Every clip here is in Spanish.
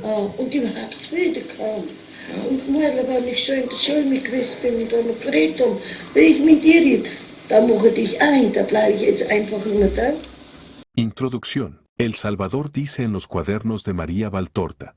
Und überhaupt wiederkam. Und mal, wenn ich schon in der Schule gewesen bin und dann geredet habe, wie ich mit dir rede, da mache dich ein, da bleibe ich jetzt einfach nur da. Introducción. El Salvador dice en los cuadernos de María Valtorta.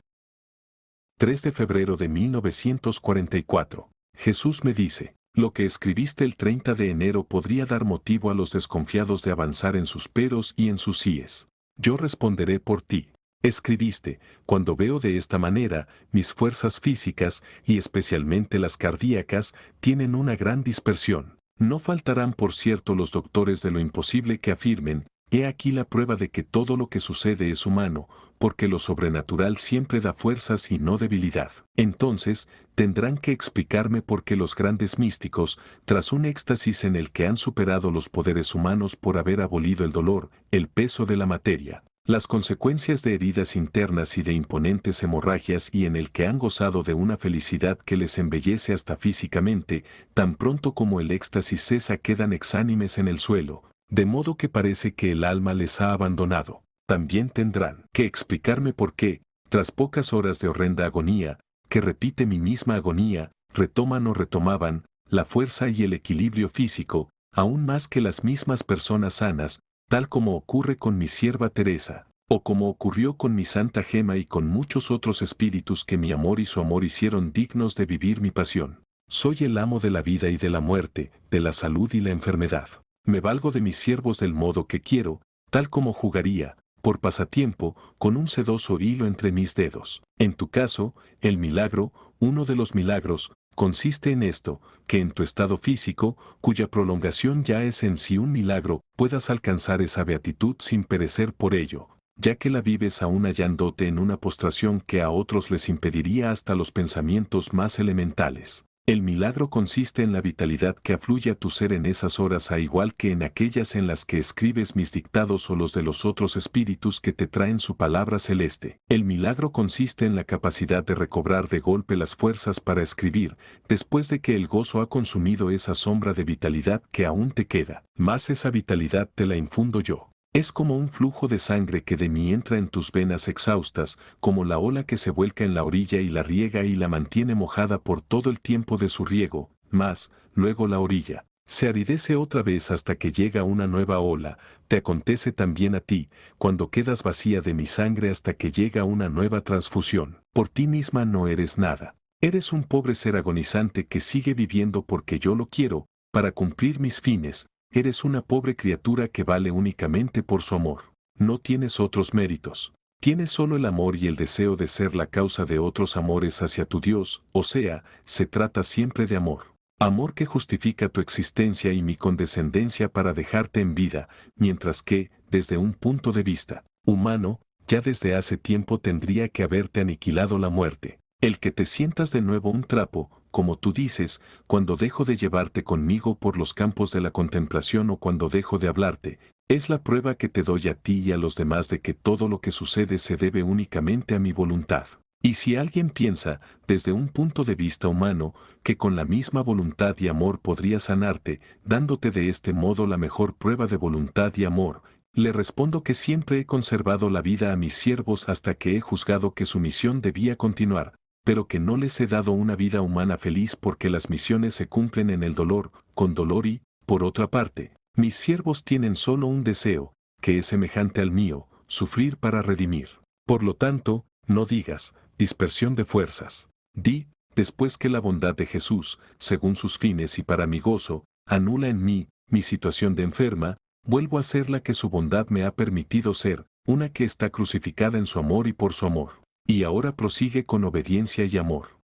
3 de febrero de 1944. Jesús me dice, lo que escribiste el 30 de enero podría dar motivo a los desconfiados de avanzar en sus peros y en sus síes. Yo responderé por ti. Escribiste, cuando veo de esta manera, mis fuerzas físicas, y especialmente las cardíacas, tienen una gran dispersión. No faltarán por cierto los doctores de lo imposible que afirmen, he aquí la prueba de que todo lo que sucede es humano, porque lo sobrenatural siempre da fuerzas y no debilidad. Entonces, tendrán que explicarme por qué los grandes místicos, tras un éxtasis en el que han superado los poderes humanos por haber abolido el dolor, el peso de la materia, las consecuencias de heridas internas y de imponentes hemorragias y en el que han gozado de una felicidad que les embellece hasta físicamente, tan pronto como el éxtasis cesa quedan exánimes en el suelo, de modo que parece que el alma les ha abandonado. También tendrán que explicarme por qué, tras pocas horas de horrenda agonía, que repite mi misma agonía, retoman o retomaban la fuerza y el equilibrio físico, aún más que las mismas personas sanas, tal como ocurre con mi sierva Teresa, o como ocurrió con mi Santa Gema y con muchos otros espíritus que mi amor y su amor hicieron dignos de vivir mi pasión. Soy el amo de la vida y de la muerte, de la salud y la enfermedad. Me valgo de mis siervos del modo que quiero, tal como jugaría, por pasatiempo, con un sedoso hilo entre mis dedos. En tu caso, el milagro, uno de los milagros, consiste en esto, que en tu estado físico, cuya prolongación ya es en sí un milagro, puedas alcanzar esa beatitud sin perecer por ello, ya que la vives aún hallándote en una postración que a otros les impediría hasta los pensamientos más elementales. El milagro consiste en la vitalidad que afluye a tu ser en esas horas a igual que en aquellas en las que escribes mis dictados o los de los otros espíritus que te traen su palabra celeste. El milagro consiste en la capacidad de recobrar de golpe las fuerzas para escribir, después de que el gozo ha consumido esa sombra de vitalidad que aún te queda. Más esa vitalidad te la infundo yo. Es como un flujo de sangre que de mí entra en tus venas exhaustas, como la ola que se vuelca en la orilla y la riega y la mantiene mojada por todo el tiempo de su riego, mas, luego la orilla se aridece otra vez hasta que llega una nueva ola. Te acontece también a ti, cuando quedas vacía de mi sangre hasta que llega una nueva transfusión. Por ti misma no eres nada. Eres un pobre ser agonizante que sigue viviendo porque yo lo quiero, para cumplir mis fines. Eres una pobre criatura que vale únicamente por su amor. No tienes otros méritos. Tienes solo el amor y el deseo de ser la causa de otros amores hacia tu Dios, o sea, se trata siempre de amor. Amor que justifica tu existencia y mi condescendencia para dejarte en vida, mientras que, desde un punto de vista humano, ya desde hace tiempo tendría que haberte aniquilado la muerte. El que te sientas de nuevo un trapo, como tú dices, cuando dejo de llevarte conmigo por los campos de la contemplación o cuando dejo de hablarte, es la prueba que te doy a ti y a los demás de que todo lo que sucede se debe únicamente a mi voluntad. Y si alguien piensa, desde un punto de vista humano, que con la misma voluntad y amor podría sanarte, dándote de este modo la mejor prueba de voluntad y amor, le respondo que siempre he conservado la vida a mis siervos hasta que he juzgado que su misión debía continuar, pero que no les he dado una vida humana feliz porque las misiones se cumplen en el dolor, con dolor y, por otra parte, mis siervos tienen solo un deseo, que es semejante al mío, sufrir para redimir. Por lo tanto, no digas, dispersión de fuerzas. Di, después que la bondad de Jesús, según sus fines y para mi gozo, anula en mí, mi situación de enferma, vuelvo a ser la que su bondad me ha permitido ser, una que está crucificada en su amor y por su amor. Y ahora prosigue con obediencia y amor.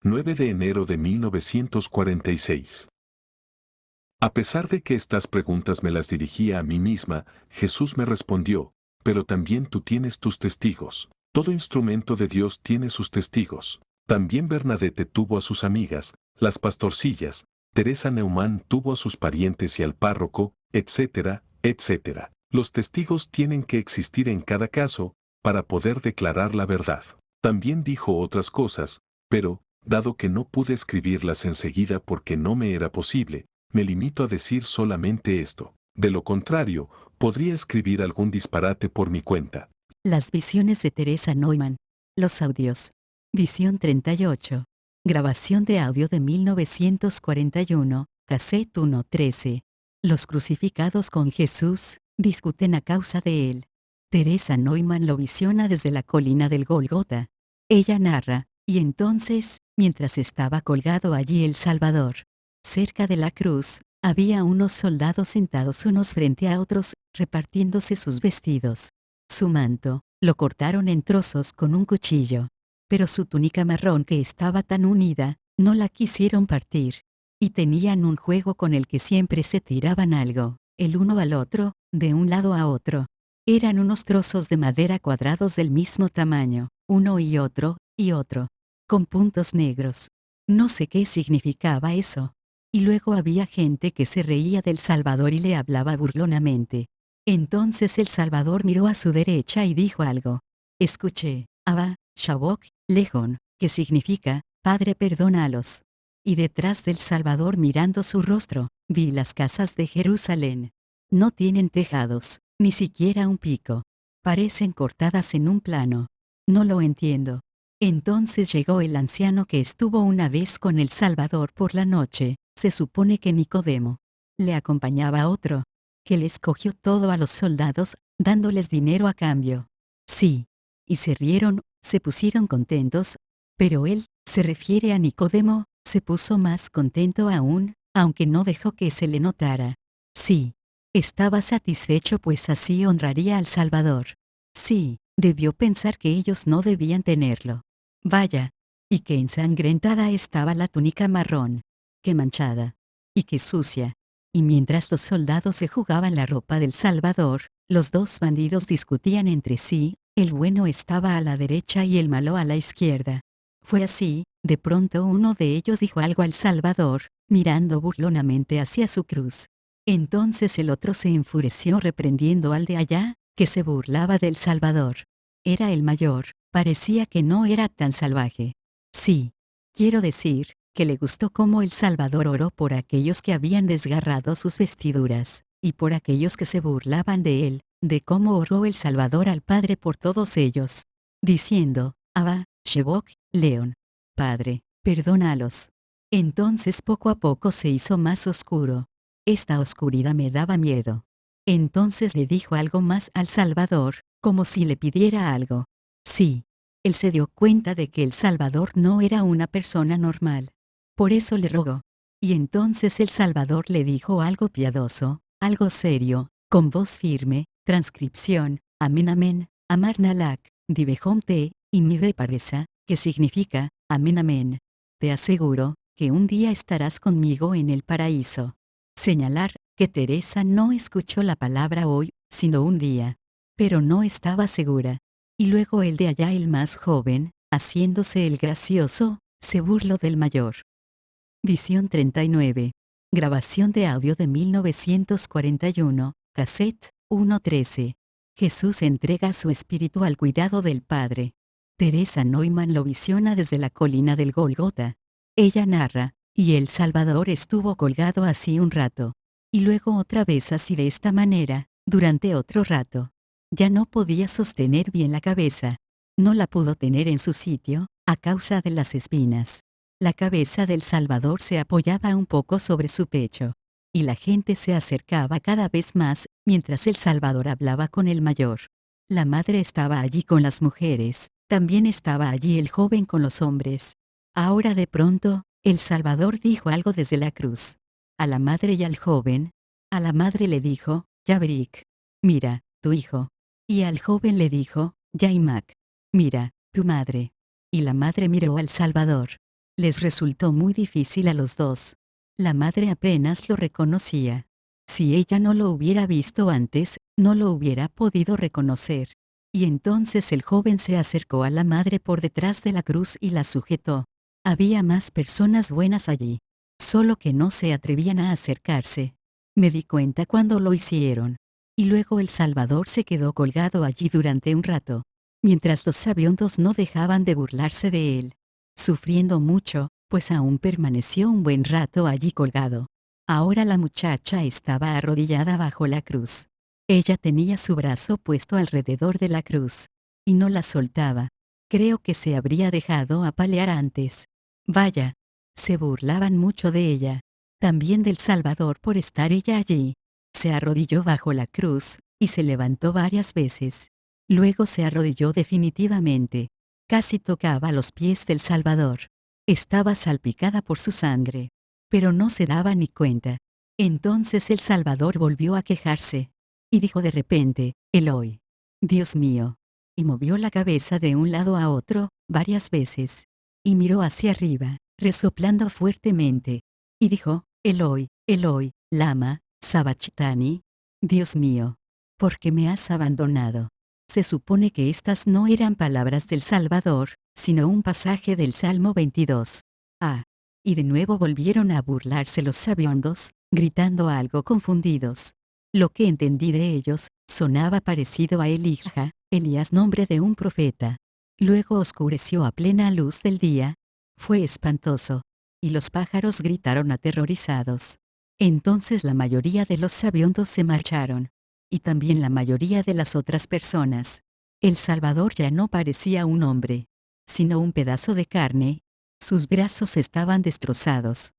9 de enero de 1946. A pesar de que estas preguntas me las dirigía a mí misma, Jesús me respondió, pero también tú tienes tus testigos. Todo instrumento de Dios tiene sus testigos. También Bernadette tuvo a sus amigas, las pastorcillas, Teresa Neumann tuvo a sus parientes y al párroco, etcétera, etcétera. Los testigos tienen que existir en cada caso, para poder declarar la verdad. También dijo otras cosas, pero, dado que no pude escribirlas enseguida porque no me era posible, me limito a decir solamente esto. De lo contrario, podría escribir algún disparate por mi cuenta. Las visiones de Teresa Neumann. Los audios. Visión 38. Grabación de audio de 1941, cassette 1:13. Los crucificados con Jesús discuten a causa de él. Teresa Neumann lo visiona desde la colina del Gólgota. Ella narra, y entonces, mientras estaba colgado allí el Salvador, cerca de la cruz, había unos soldados sentados unos frente a otros, repartiéndose sus vestidos. Su manto, lo cortaron en trozos con un cuchillo. Pero su túnica marrón que estaba tan unida, no la quisieron partir. Y tenían un juego con el que siempre se tiraban algo, el uno al otro, de un lado a otro. Eran unos trozos de madera cuadrados del mismo tamaño, uno y otro, con puntos negros. No sé qué significaba eso. Y luego había gente que se reía del Salvador y le hablaba burlonamente. Entonces el Salvador miró a su derecha y dijo algo. Escuché, Abba, Shabok, Lejón, que significa, Padre perdónalos. Y detrás del Salvador mirando su rostro, vi las casas de Jerusalén. No tienen tejados, ni siquiera un pico. Parecen cortadas en un plano. No lo entiendo. Entonces llegó el anciano que estuvo una vez con el Salvador por la noche, se supone que Nicodemo. Le acompañaba otro, que les cogió todo a los soldados, dándoles dinero a cambio. Sí. Y se rieron, se pusieron contentos, pero él, se refiere a Nicodemo, se puso más contento aún, aunque no dejó que se le notara. Sí. Estaba satisfecho pues así honraría al Salvador. Sí, debió pensar que ellos no debían tenerlo. Vaya. Y qué ensangrentada estaba la túnica marrón. Qué manchada. Y qué sucia. Y mientras los soldados se jugaban la ropa del Salvador, los dos bandidos discutían entre sí, el bueno estaba a la derecha y el malo a la izquierda. Fue así, de pronto uno de ellos dijo algo al Salvador, mirando burlonamente hacia su cruz. Entonces el otro se enfureció reprendiendo al de allá, que se burlaba del Salvador. Era el mayor, parecía que no era tan salvaje. Sí. Quiero decir, que le gustó cómo el Salvador oró por aquellos que habían desgarrado sus vestiduras, y por aquellos que se burlaban de él, de cómo oró el Salvador al Padre por todos ellos, diciendo, Abba, Shebok, León. Padre, perdónalos. Entonces poco a poco se hizo más oscuro. Esta oscuridad me daba miedo. Entonces le dijo algo más al Salvador, como si le pidiera algo. Sí. Él se dio cuenta de que el Salvador no era una persona normal. Por eso le rogó. Y entonces el Salvador le dijo algo piadoso, algo serio, con voz firme, transcripción, amén amén, amar nalak, divejomte, y mi pareza, que significa, amén amén. Te aseguro, que un día estarás conmigo en el paraíso. Señalar, que Teresa no escuchó la palabra hoy, sino un día. Pero no estaba segura. Y luego el de allá el más joven, haciéndose el gracioso, se burló del mayor. Visión 39. Grabación de audio de 1941, cassette 1:13. Jesús entrega su espíritu al cuidado del Padre. Teresa Neumann lo visiona desde la colina del Gólgota. Ella narra, y el Salvador estuvo colgado así un rato. Y luego otra vez así de esta manera, durante otro rato. Ya no podía sostener bien la cabeza. No la pudo tener en su sitio, a causa de las espinas. La cabeza del Salvador se apoyaba un poco sobre su pecho. Y la gente se acercaba cada vez más, mientras el Salvador hablaba con el mayor. La madre estaba allí con las mujeres, también estaba allí el joven con los hombres. Ahora de pronto, el Salvador dijo algo desde la cruz. A la madre y al joven. A la madre le dijo, Yabrik. Mira, tu hijo. Y al joven le dijo, Yaimak. Mira, tu madre. Y la madre miró al Salvador. Les resultó muy difícil a los dos. La madre apenas lo reconocía. Si ella no lo hubiera visto antes, no lo hubiera podido reconocer. Y entonces el joven se acercó a la madre por detrás de la cruz y la sujetó. Había más personas buenas allí. Solo que no se atrevían a acercarse. Me di cuenta cuando lo hicieron. Y luego el Salvador se quedó colgado allí durante un rato. Mientras los sabiondos no dejaban de burlarse de él. Sufriendo mucho, pues aún permaneció un buen rato allí colgado. Ahora la muchacha estaba arrodillada bajo la cruz. Ella tenía su brazo puesto alrededor de la cruz. Y no la soltaba. Creo que se habría dejado apalear antes. Vaya, se burlaban mucho de ella. También del Salvador por estar ella allí. Se arrodilló bajo la cruz, y se levantó varias veces. Luego se arrodilló definitivamente. Casi tocaba los pies del Salvador. Estaba salpicada por su sangre. Pero no se daba ni cuenta. Entonces el Salvador volvió a quejarse. Y dijo de repente, Eloi, Dios mío. Y movió la cabeza de un lado a otro, varias veces. Y miró hacia arriba, resoplando fuertemente. Y dijo, Eloi, Eloi, lama, sabachthani. Dios mío, ¿por qué me has abandonado? Se supone que estas no eran palabras del Salvador, sino un pasaje del Salmo 22. Ah. Y de nuevo volvieron a burlarse los sabiondos, gritando algo confundidos. Lo que entendí de ellos, sonaba parecido a Elijah, Elías, nombre de un profeta. Luego oscureció a plena luz del día. Fue espantoso. Y los pájaros gritaron aterrorizados. Entonces la mayoría de los sabiondos se marcharon. Y también la mayoría de las otras personas. El Salvador ya no parecía un hombre, sino un pedazo de carne. Sus brazos estaban destrozados.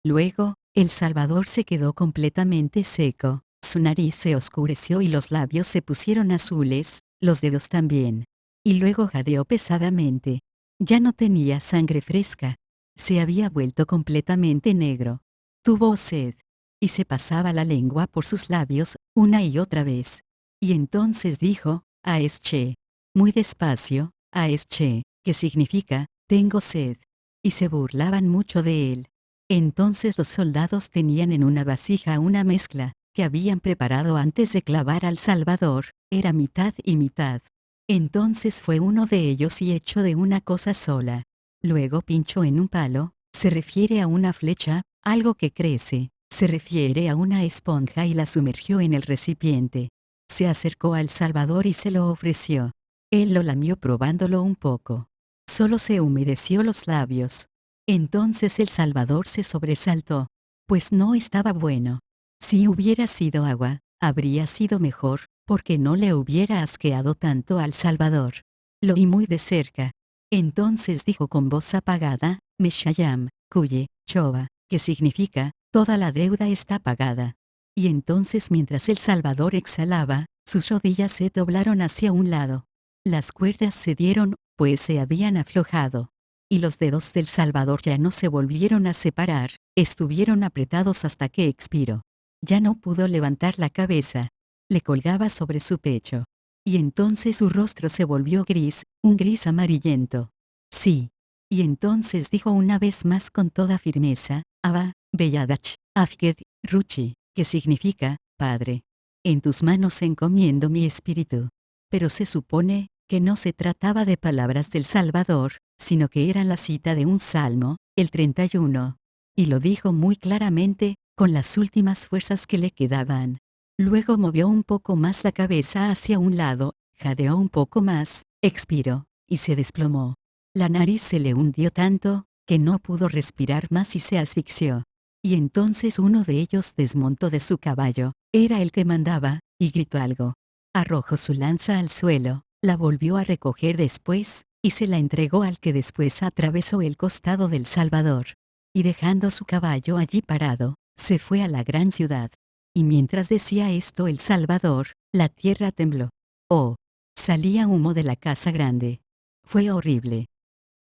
Luego, el Salvador se quedó completamente seco, su nariz se oscureció y los labios se pusieron azules, los dedos también. Y luego jadeó pesadamente. Ya no tenía sangre fresca. Se había vuelto completamente negro. Tuvo sed. Y se pasaba la lengua por sus labios, una y otra vez. Y entonces dijo, Aesche. Muy despacio, Aesche, que significa, tengo sed. Y se burlaban mucho de él. Entonces los soldados tenían en una vasija una mezcla, que habían preparado antes de clavar al Salvador, era mitad y mitad. Entonces fue uno de ellos y echó de una cosa sola. Luego pinchó en un palo, se refiere a una flecha, algo que crece, se refiere a una esponja y la sumergió en el recipiente. Se acercó al Salvador y se lo ofreció. Él lo lamió probándolo un poco. Solo se humedeció los labios. Entonces el Salvador se sobresaltó, pues no estaba bueno. Si hubiera sido agua, habría sido mejor, porque no le hubiera asqueado tanto al Salvador. Lo vi muy de cerca. Entonces dijo con voz apagada, Meshayam, Kuye, Choba, que significa, toda la deuda está pagada. Y entonces mientras el Salvador exhalaba, sus rodillas se doblaron hacia un lado. Las cuerdas cedieron, pues se habían aflojado. Y los dedos del Salvador ya no se volvieron a separar, estuvieron apretados hasta que expiró. Ya no pudo levantar la cabeza. Le colgaba sobre su pecho. Y entonces su rostro se volvió gris, un gris amarillento. Sí. Y entonces dijo una vez más con toda firmeza, Abba, Beyadach, Afged, Ruchi, que significa, Padre. En tus manos encomiendo mi espíritu. Pero se supone, que no se trataba de palabras del Salvador, sino que eran la cita de un salmo, el 31. Y lo dijo muy claramente, con las últimas fuerzas que le quedaban. Luego movió un poco más la cabeza hacia un lado, jadeó un poco más, expiró, y se desplomó. La nariz se le hundió tanto, que no pudo respirar más y se asfixió. Y entonces uno de ellos desmontó de su caballo, era el que mandaba, y gritó algo. Arrojó su lanza al suelo, la volvió a recoger después, y se la entregó al que después atravesó el costado del Salvador. Y dejando su caballo allí parado, se fue a la gran ciudad. Y mientras decía esto el Salvador, la tierra tembló. Oh, salía humo de la casa grande. Fue horrible.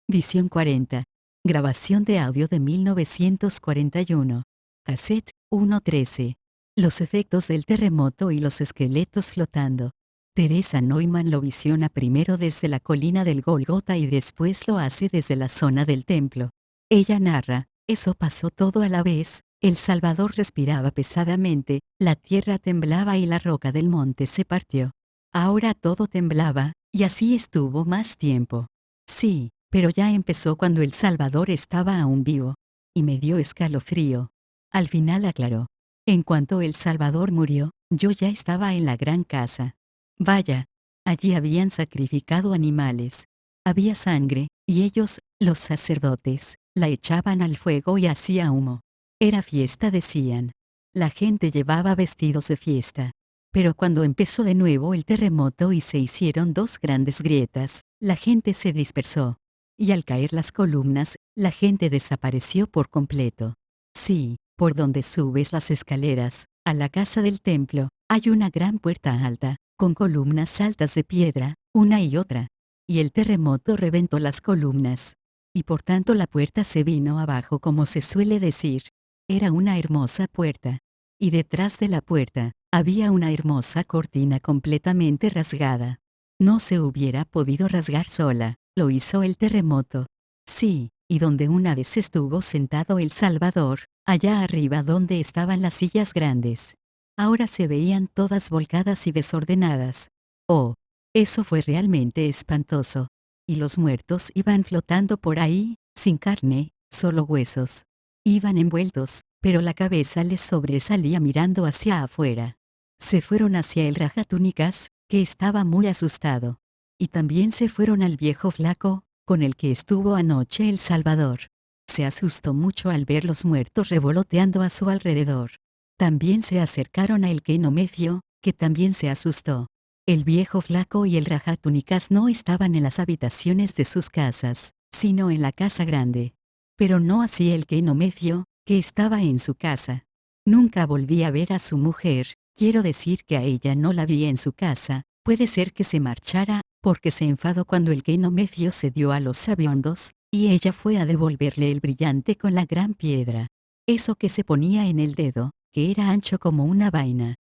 Visión 40. Grabación de audio de 1941. Cassette 1.13. Los efectos del terremoto y los esqueletos flotando. Teresa Neumann lo visiona primero desde la colina del Gólgota y después lo hace desde la zona del templo. Ella narra, eso pasó todo a la vez, el Salvador respiraba pesadamente, la tierra temblaba y la roca del monte se partió. Ahora todo temblaba, y así estuvo más tiempo. Sí, pero ya empezó cuando el Salvador estaba aún vivo. Y me dio escalofrío. Al final aclaró. En cuanto el Salvador murió, yo ya estaba en la gran casa. Vaya, allí habían sacrificado animales. Había sangre, y ellos, los sacerdotes, la echaban al fuego y hacía humo. Era fiesta, decían. La gente llevaba vestidos de fiesta. Pero cuando empezó de nuevo el terremoto y se hicieron dos grandes grietas, la gente se dispersó. Y al caer las columnas, la gente desapareció por completo. Sí, por donde subes las escaleras, a la casa del templo, hay una gran puerta alta, con columnas altas de piedra, una y otra. Y el terremoto reventó las columnas. Y por tanto la puerta se vino abajo, como se suele decir. Era una hermosa puerta. Y detrás de la puerta, había una hermosa cortina completamente rasgada. No se hubiera podido rasgar sola, lo hizo el terremoto. Sí, y donde una vez estuvo sentado el Salvador, allá arriba donde estaban las sillas grandes. Ahora se veían todas volcadas y desordenadas. Oh, eso fue realmente espantoso. Y los muertos iban flotando por ahí, sin carne, solo huesos. Iban envueltos, pero la cabeza les sobresalía mirando hacia afuera. Se fueron hacia el rajatúnicas, que estaba muy asustado. Y también se fueron al viejo flaco, con el que estuvo anoche el Salvador. Se asustó mucho al ver los muertos revoloteando a su alrededor. También se acercaron a el Kenomecio, que también se asustó. El viejo flaco y el rajatúnicas no estaban en las habitaciones de sus casas, sino en la casa grande. Pero no así el Kenomecio, que estaba en su casa. Nunca volví a ver a su mujer, quiero decir que a ella no la vi en su casa, puede ser que se marchara, porque se enfadó cuando el Kenomecio se dio a los sabiondos, y ella fue a devolverle el brillante con la gran piedra. Eso que se ponía en el dedo, que era ancho como una vaina.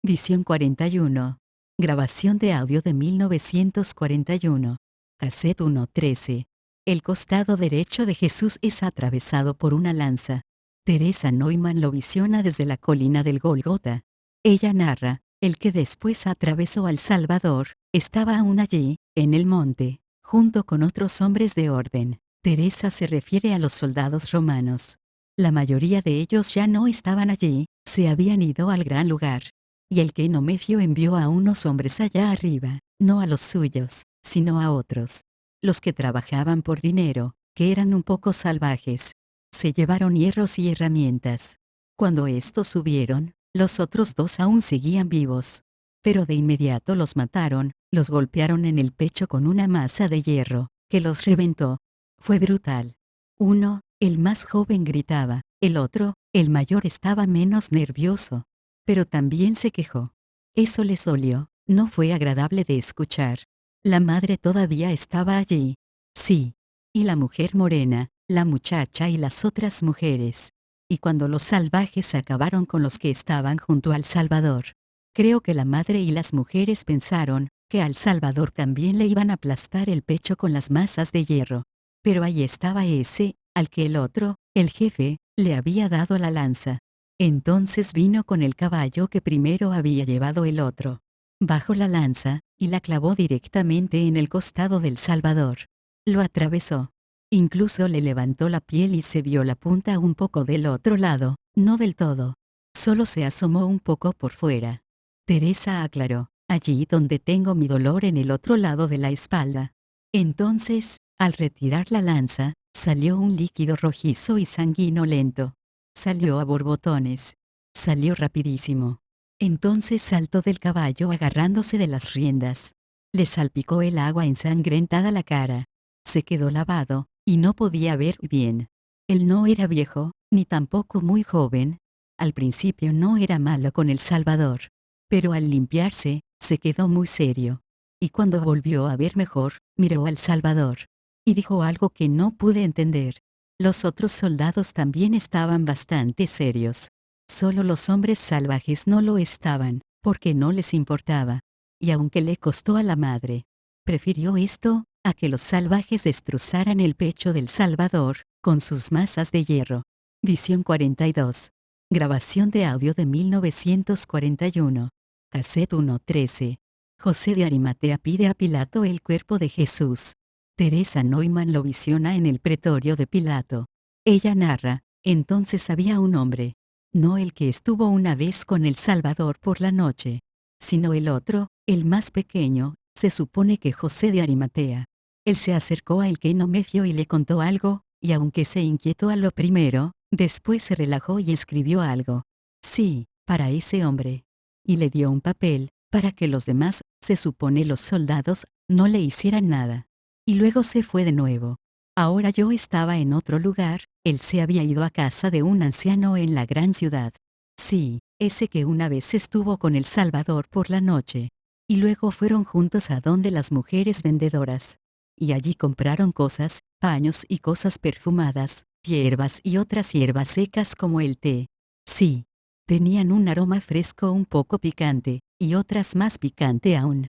Visión 41. Grabación de audio de 1941. Cassette 1:13. El costado derecho de Jesús es atravesado por una lanza. Teresa Neumann lo visiona desde la colina del Gólgota. Ella narra, el que después atravesó al Salvador, estaba aún allí, en el monte, junto con otros hombres de orden. Teresa se refiere a los soldados romanos. La mayoría de ellos ya no estaban allí, se habían ido al gran lugar. Y el Kenomecio envió a unos hombres allá arriba, no a los suyos, sino a otros. Los que trabajaban por dinero, que eran un poco salvajes. Se llevaron hierros y herramientas. Cuando estos subieron, los otros dos aún seguían vivos. Pero de inmediato los mataron, los golpearon en el pecho con una masa de hierro, que los reventó. Fue brutal. Uno, el más joven, gritaba, el otro, el mayor, estaba menos nervioso. Pero también se quejó. Eso les dolió, no fue agradable de escuchar. La madre todavía estaba allí. Sí. Y la mujer morena, la muchacha y las otras mujeres. Y cuando los salvajes acabaron con los que estaban junto al Salvador, creo que la madre y las mujeres pensaron que al Salvador también le iban a aplastar el pecho con las masas de hierro. Pero ahí estaba ese, al que el otro, el jefe, le había dado la lanza. Entonces vino con el caballo que primero había llevado el otro. Bajó la lanza, y la clavó directamente en el costado del Salvador. Lo atravesó. Incluso le levantó la piel y se vio la punta un poco del otro lado, no del todo. Solo se asomó un poco por fuera. Teresa aclaró, allí donde tengo mi dolor en el otro lado de la espalda. Entonces, al retirar la lanza, salió un líquido rojizo y sanguinolento. Salió a borbotones. Salió rapidísimo. Entonces saltó del caballo agarrándose de las riendas. Le salpicó el agua ensangrentada la cara. Se quedó lavado, y no podía ver bien. Él no era viejo, ni tampoco muy joven. Al principio no era malo con el Salvador. Pero al limpiarse, se quedó muy serio. Y cuando volvió a ver mejor, miró al Salvador. Y dijo algo que no pude entender. Los otros soldados también estaban bastante serios. Solo los hombres salvajes no lo estaban, porque no les importaba. Y aunque le costó a la madre, prefirió esto, a que los salvajes destrozaran el pecho del Salvador, con sus masas de hierro. Visión 42. Grabación de audio de 1941. Cassette 1:13. José de Arimatea pide a Pilato el cuerpo de Jesús. Teresa Neumann lo visiona en el pretorio de Pilato. Ella narra, entonces había un hombre. No el que estuvo una vez con el Salvador por la noche, sino el otro, el más pequeño, se supone que José de Arimatea. Él se acercó a el Kenomecio y le contó algo, y aunque se inquietó a lo primero, después se relajó y escribió algo. Sí, para ese hombre. y le dio un papel, para que los demás, se supone los soldados, no le hicieran nada. Y luego se fue de nuevo. Ahora yo estaba en otro lugar, él se había ido a casa de un anciano en la gran ciudad. Sí, ese que una vez estuvo con El Salvador por la noche. Y luego fueron juntos a donde las mujeres vendedoras. Y allí compraron cosas, paños y cosas perfumadas, hierbas y otras hierbas secas como el té. Sí, tenían un aroma fresco un poco picante, y otras más picante aún.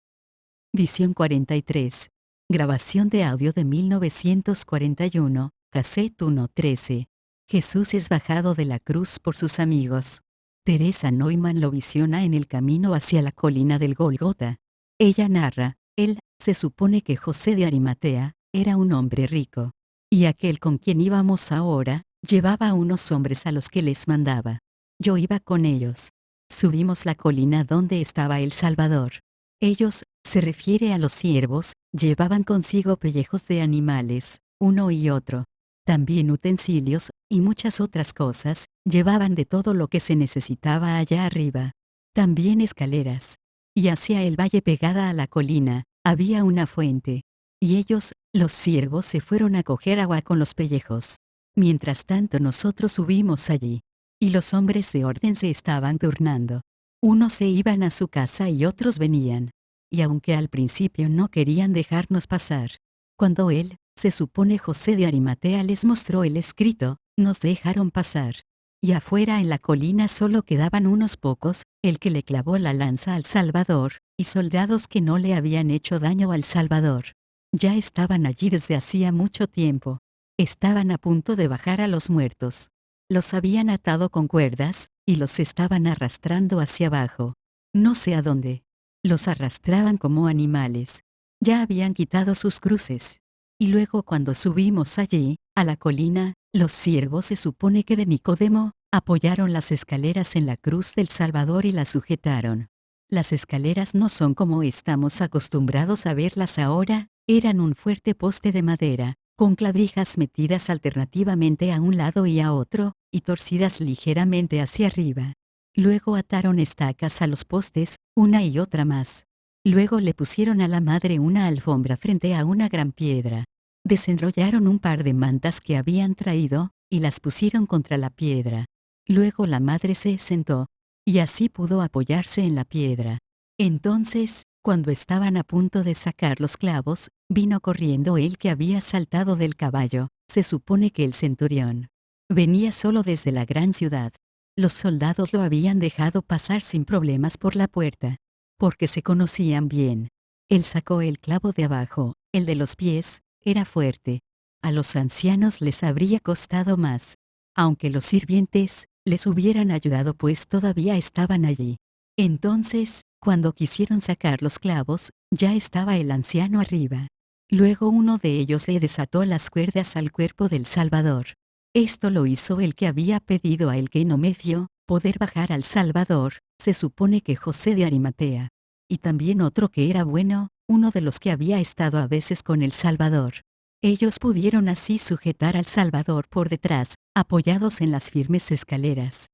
Visión 43. Grabación de audio de 1941, cassette 1:13. Jesús es bajado de la cruz por sus amigos. Teresa Neumann lo visiona en el camino hacia la colina del Gólgota. Ella narra, se supone que José de Arimatea, era un hombre rico. Y aquel con quien íbamos ahora, llevaba a unos hombres a los que les mandaba. Yo iba con ellos. Subimos la colina donde estaba El Salvador. Ellos, se refiere a los siervos, llevaban consigo pellejos de animales, uno y otro. También utensilios, y muchas otras cosas, llevaban de todo lo que se necesitaba allá arriba. También escaleras. Y hacia el valle pegada a la colina, había una fuente. Y ellos, los siervos, se fueron a coger agua con los pellejos. Mientras tanto nosotros subimos allí. Y los hombres de orden se estaban turnando. Unos se iban a su casa y otros venían. Y aunque al principio no querían dejarnos pasar, cuando se supone José de Arimatea les mostró el escrito, nos dejaron pasar. Y afuera en la colina solo quedaban unos pocos, el que le clavó la lanza al Salvador, y soldados que no le habían hecho daño al Salvador. Ya estaban allí desde hacía mucho tiempo. Estaban a punto de bajar a los muertos. Los habían atado con cuerdas, y los estaban arrastrando hacia abajo. No sé a dónde. Los arrastraban como animales. Ya habían quitado sus cruces. Y luego cuando subimos allí, a la colina, los siervos se supone que de Nicodemo, apoyaron las escaleras en la cruz del Salvador y la sujetaron. Las escaleras no son como estamos acostumbrados a verlas ahora, eran un fuerte poste de madera, con clavijas metidas alternativamente a un lado y a otro, y torcidas ligeramente hacia arriba. Luego ataron estacas a los postes, una y otra más. Luego le pusieron a la madre una alfombra frente a una gran piedra. Desenrollaron un par de mantas que habían traído, y las pusieron contra la piedra. Luego la madre se sentó, y así pudo apoyarse en la piedra. Entonces, cuando estaban a punto de sacar los clavos, vino corriendo el que había saltado del caballo, se supone que el centurión. Venía solo desde la gran ciudad. Los soldados lo habían dejado pasar sin problemas por la puerta, porque se conocían bien. Él sacó el clavo de abajo, el de los pies, era fuerte. A los ancianos les habría costado más. Aunque los sirvientes les hubieran ayudado pues todavía estaban allí. Entonces, cuando quisieron sacar los clavos, ya estaba el anciano arriba. Luego uno de ellos le desató las cuerdas al cuerpo del Salvador. Esto lo hizo el que había pedido a el que no medio, poder bajar al Salvador, se supone que José de Arimatea. Y también otro que era bueno, uno de los que había estado a veces con el Salvador. Ellos pudieron así sujetar al Salvador por detrás, apoyados en las firmes escaleras.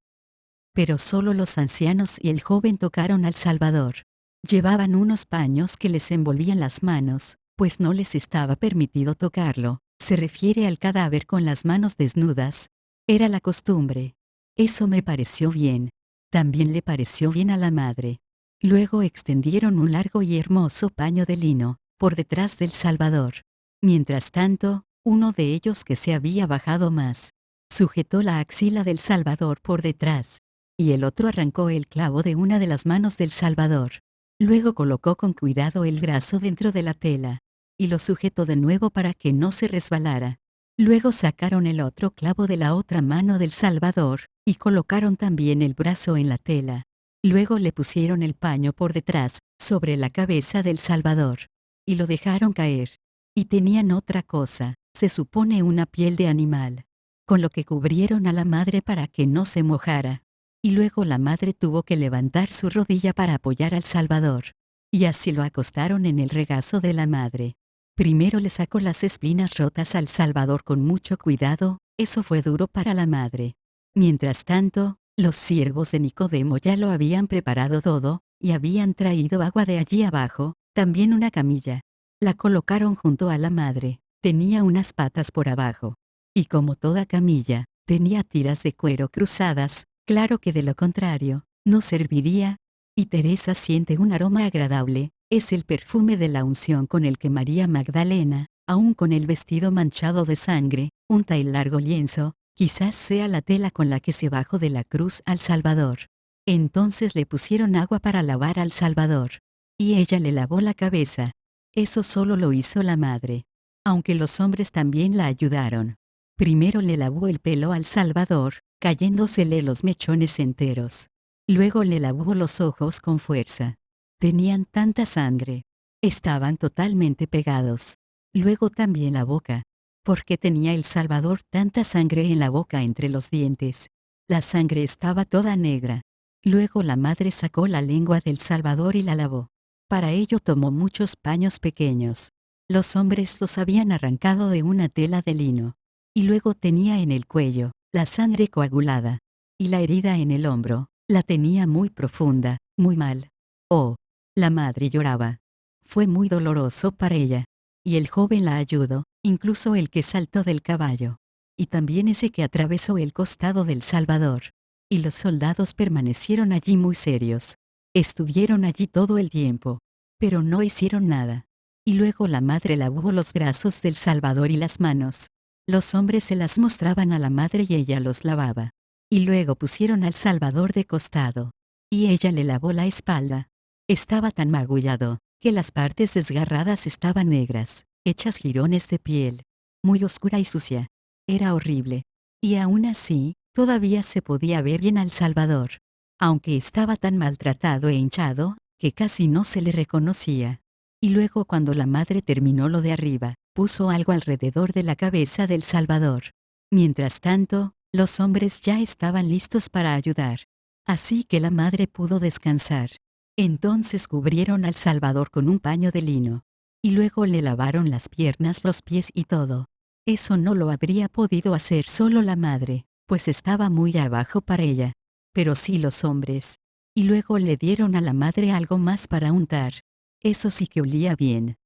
Pero solo los ancianos y el joven tocaron al Salvador. Llevaban unos paños que les envolvían las manos, pues no les estaba permitido tocarlo. Se refiere al cadáver con las manos desnudas. Era la costumbre. Eso me pareció bien. También le pareció bien a la madre. Luego extendieron un largo y hermoso paño de lino, por detrás del Salvador. Mientras tanto, uno de ellos que se había bajado más, sujetó la axila del Salvador por detrás, y el otro arrancó el clavo de una de las manos del Salvador. Luego colocó con cuidado el brazo dentro de la tela, y lo sujetó de nuevo para que no se resbalara. Luego sacaron el otro clavo de la otra mano del Salvador, y colocaron también el brazo en la tela. Luego le pusieron el paño por detrás, sobre la cabeza del Salvador, y lo dejaron caer. Y tenían otra cosa, se supone una piel de animal, con lo que cubrieron a la madre para que no se mojara. Y luego la madre tuvo que levantar su rodilla para apoyar al Salvador. Y así lo acostaron en el regazo de la madre. Primero le sacó las espinas rotas al Salvador con mucho cuidado, eso fue duro para la madre. Mientras tanto, Los siervos de Nicodemo ya lo habían preparado todo, y habían traído agua de allí abajo, también una camilla. La colocaron junto a la madre, tenía unas patas por abajo. Y como toda camilla, tenía tiras de cuero cruzadas, claro que de lo contrario, no serviría. Y Teresa siente un aroma agradable, es el perfume de la unción con el que María Magdalena, aún con el vestido manchado de sangre, unta el largo lienzo, quizás sea la tela con la que se bajó de la cruz al Salvador. Entonces le pusieron agua para lavar al Salvador. Y ella le lavó la cabeza. Eso solo lo hizo la madre. Aunque los hombres también la ayudaron. Primero le lavó el pelo al Salvador, cayéndosele los mechones enteros. Luego le lavó los ojos con fuerza. Tenían tanta sangre. Estaban totalmente pegados. Luego también la boca. ¿Por qué tenía el Salvador tanta sangre en la boca entre los dientes? La sangre estaba toda negra. Luego la madre sacó la lengua del Salvador y la lavó. Para ello tomó muchos paños pequeños. Los hombres los habían arrancado de una tela de lino. Y luego tenía en el cuello la sangre coagulada. Y la herida en el hombro la tenía muy profunda, muy mal. Oh, la madre lloraba. Fue muy doloroso para ella. Y el joven la ayudó, incluso el que saltó del caballo. Y también ese que atravesó el costado del Salvador. Y los soldados permanecieron allí muy serios. Estuvieron allí todo el tiempo. Pero no hicieron nada. Y luego la madre lavó los brazos del Salvador y las manos. Los hombres se las mostraban a la madre y ella los lavaba. Y luego pusieron al Salvador de costado. Y ella le lavó la espalda. Estaba tan magullado, que las partes desgarradas estaban negras, hechas jirones de piel. Muy oscura y sucia. Era horrible. Y aún así, todavía se podía ver bien al Salvador. Aunque estaba tan maltratado e hinchado, que casi no se le reconocía. Y luego cuando la madre terminó lo de arriba, puso algo alrededor de la cabeza del Salvador. Mientras tanto, los hombres ya estaban listos para ayudar. Así que la madre pudo descansar. Entonces cubrieron al Salvador con un paño de lino. Y luego le lavaron las piernas, los pies y todo. Eso no lo habría podido hacer solo la madre, pues estaba muy abajo para ella. Pero sí los hombres. Y luego le dieron a la madre algo más para untar. Eso sí que olía bien.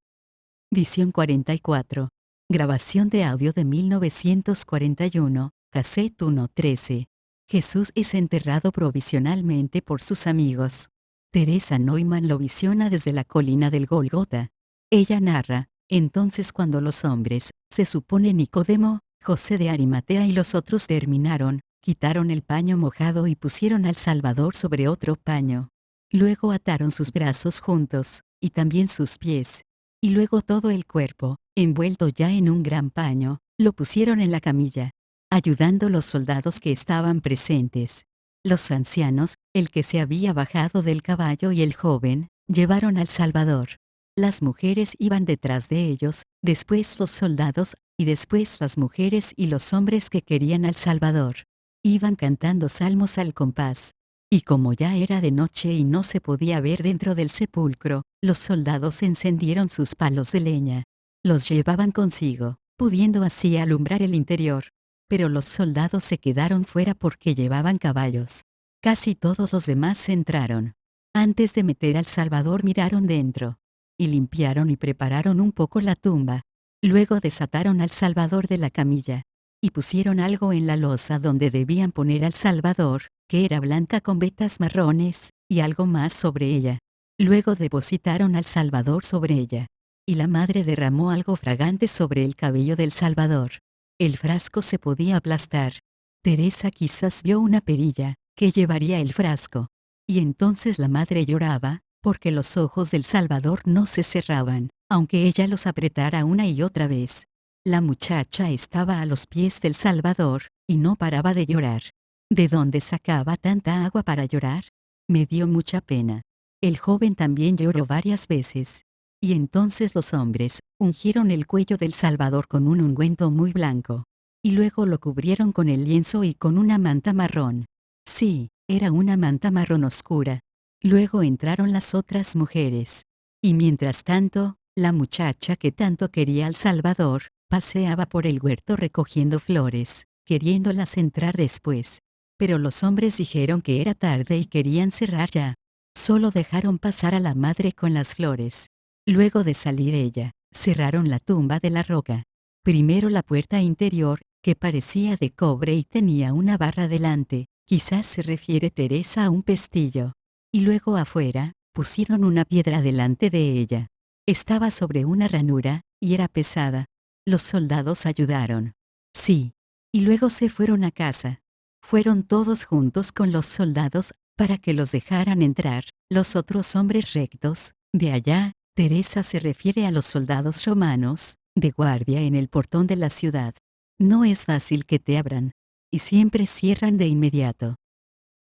Visión 44. Grabación de audio de 1941, cassette 1:13. Jesús es enterrado provisionalmente por sus amigos. Teresa Neumann lo visiona desde la colina del Gólgota. Ella narra, entonces cuando los hombres, se supone Nicodemo, José de Arimatea y los otros terminaron, quitaron el paño mojado y pusieron al Salvador sobre otro paño. Luego ataron sus brazos juntos, y también sus pies. Y luego todo el cuerpo, envuelto ya en un gran paño, lo pusieron en la camilla, ayudando los soldados que estaban presentes. Los ancianos, el que se había bajado del caballo y el joven, llevaron al Salvador. Las mujeres iban detrás de ellos, después los soldados, y después las mujeres y los hombres que querían al Salvador. Iban cantando salmos al compás. Y como ya era de noche y no se podía ver dentro del sepulcro, los soldados encendieron sus palos de leña. Los llevaban consigo, pudiendo así alumbrar el interior. Pero los soldados se quedaron fuera porque llevaban caballos. Casi todos los demás entraron. Antes de meter al Salvador miraron dentro. Y limpiaron y prepararon un poco la tumba. Luego desataron al Salvador de la camilla. Y pusieron algo en la losa donde debían poner al Salvador, que era blanca con vetas marrones, y algo más sobre ella. Luego depositaron al Salvador sobre ella. Y la madre derramó algo fragante sobre el cabello del Salvador. El frasco se podía aplastar. Teresa quizás vio una perilla, que llevaría el frasco. Y entonces la madre lloraba, porque los ojos del Salvador no se cerraban, aunque ella los apretara una y otra vez. La muchacha estaba a los pies del Salvador, y no paraba de llorar. ¿De dónde sacaba tanta agua para llorar? Me dio mucha pena. El joven también lloró varias veces. Y entonces los hombres, ungieron el cuello del Salvador con un ungüento muy blanco. Y luego lo cubrieron con el lienzo y con una manta marrón. Sí, era una manta marrón oscura. Luego entraron las otras mujeres. Y mientras tanto, la muchacha que tanto quería al Salvador, paseaba por el huerto recogiendo flores, queriéndolas entrar después. Pero los hombres dijeron que era tarde y querían cerrar ya. Solo dejaron pasar a la madre con las flores. Luego de salir ella, cerraron la tumba de la roca. Primero la puerta interior, que parecía de cobre y tenía una barra delante, quizás se refiere Teresa a un pestillo. Y luego afuera, pusieron una piedra delante de ella. Estaba sobre una ranura, y era pesada. Los soldados ayudaron. Sí. Y luego se fueron a casa. Fueron todos juntos con los soldados, para que los dejaran entrar. Los otros hombres rectos, de allá, Teresa se refiere a los soldados romanos, de guardia en el portón de la ciudad. No es fácil que te abran. Y siempre cierran de inmediato.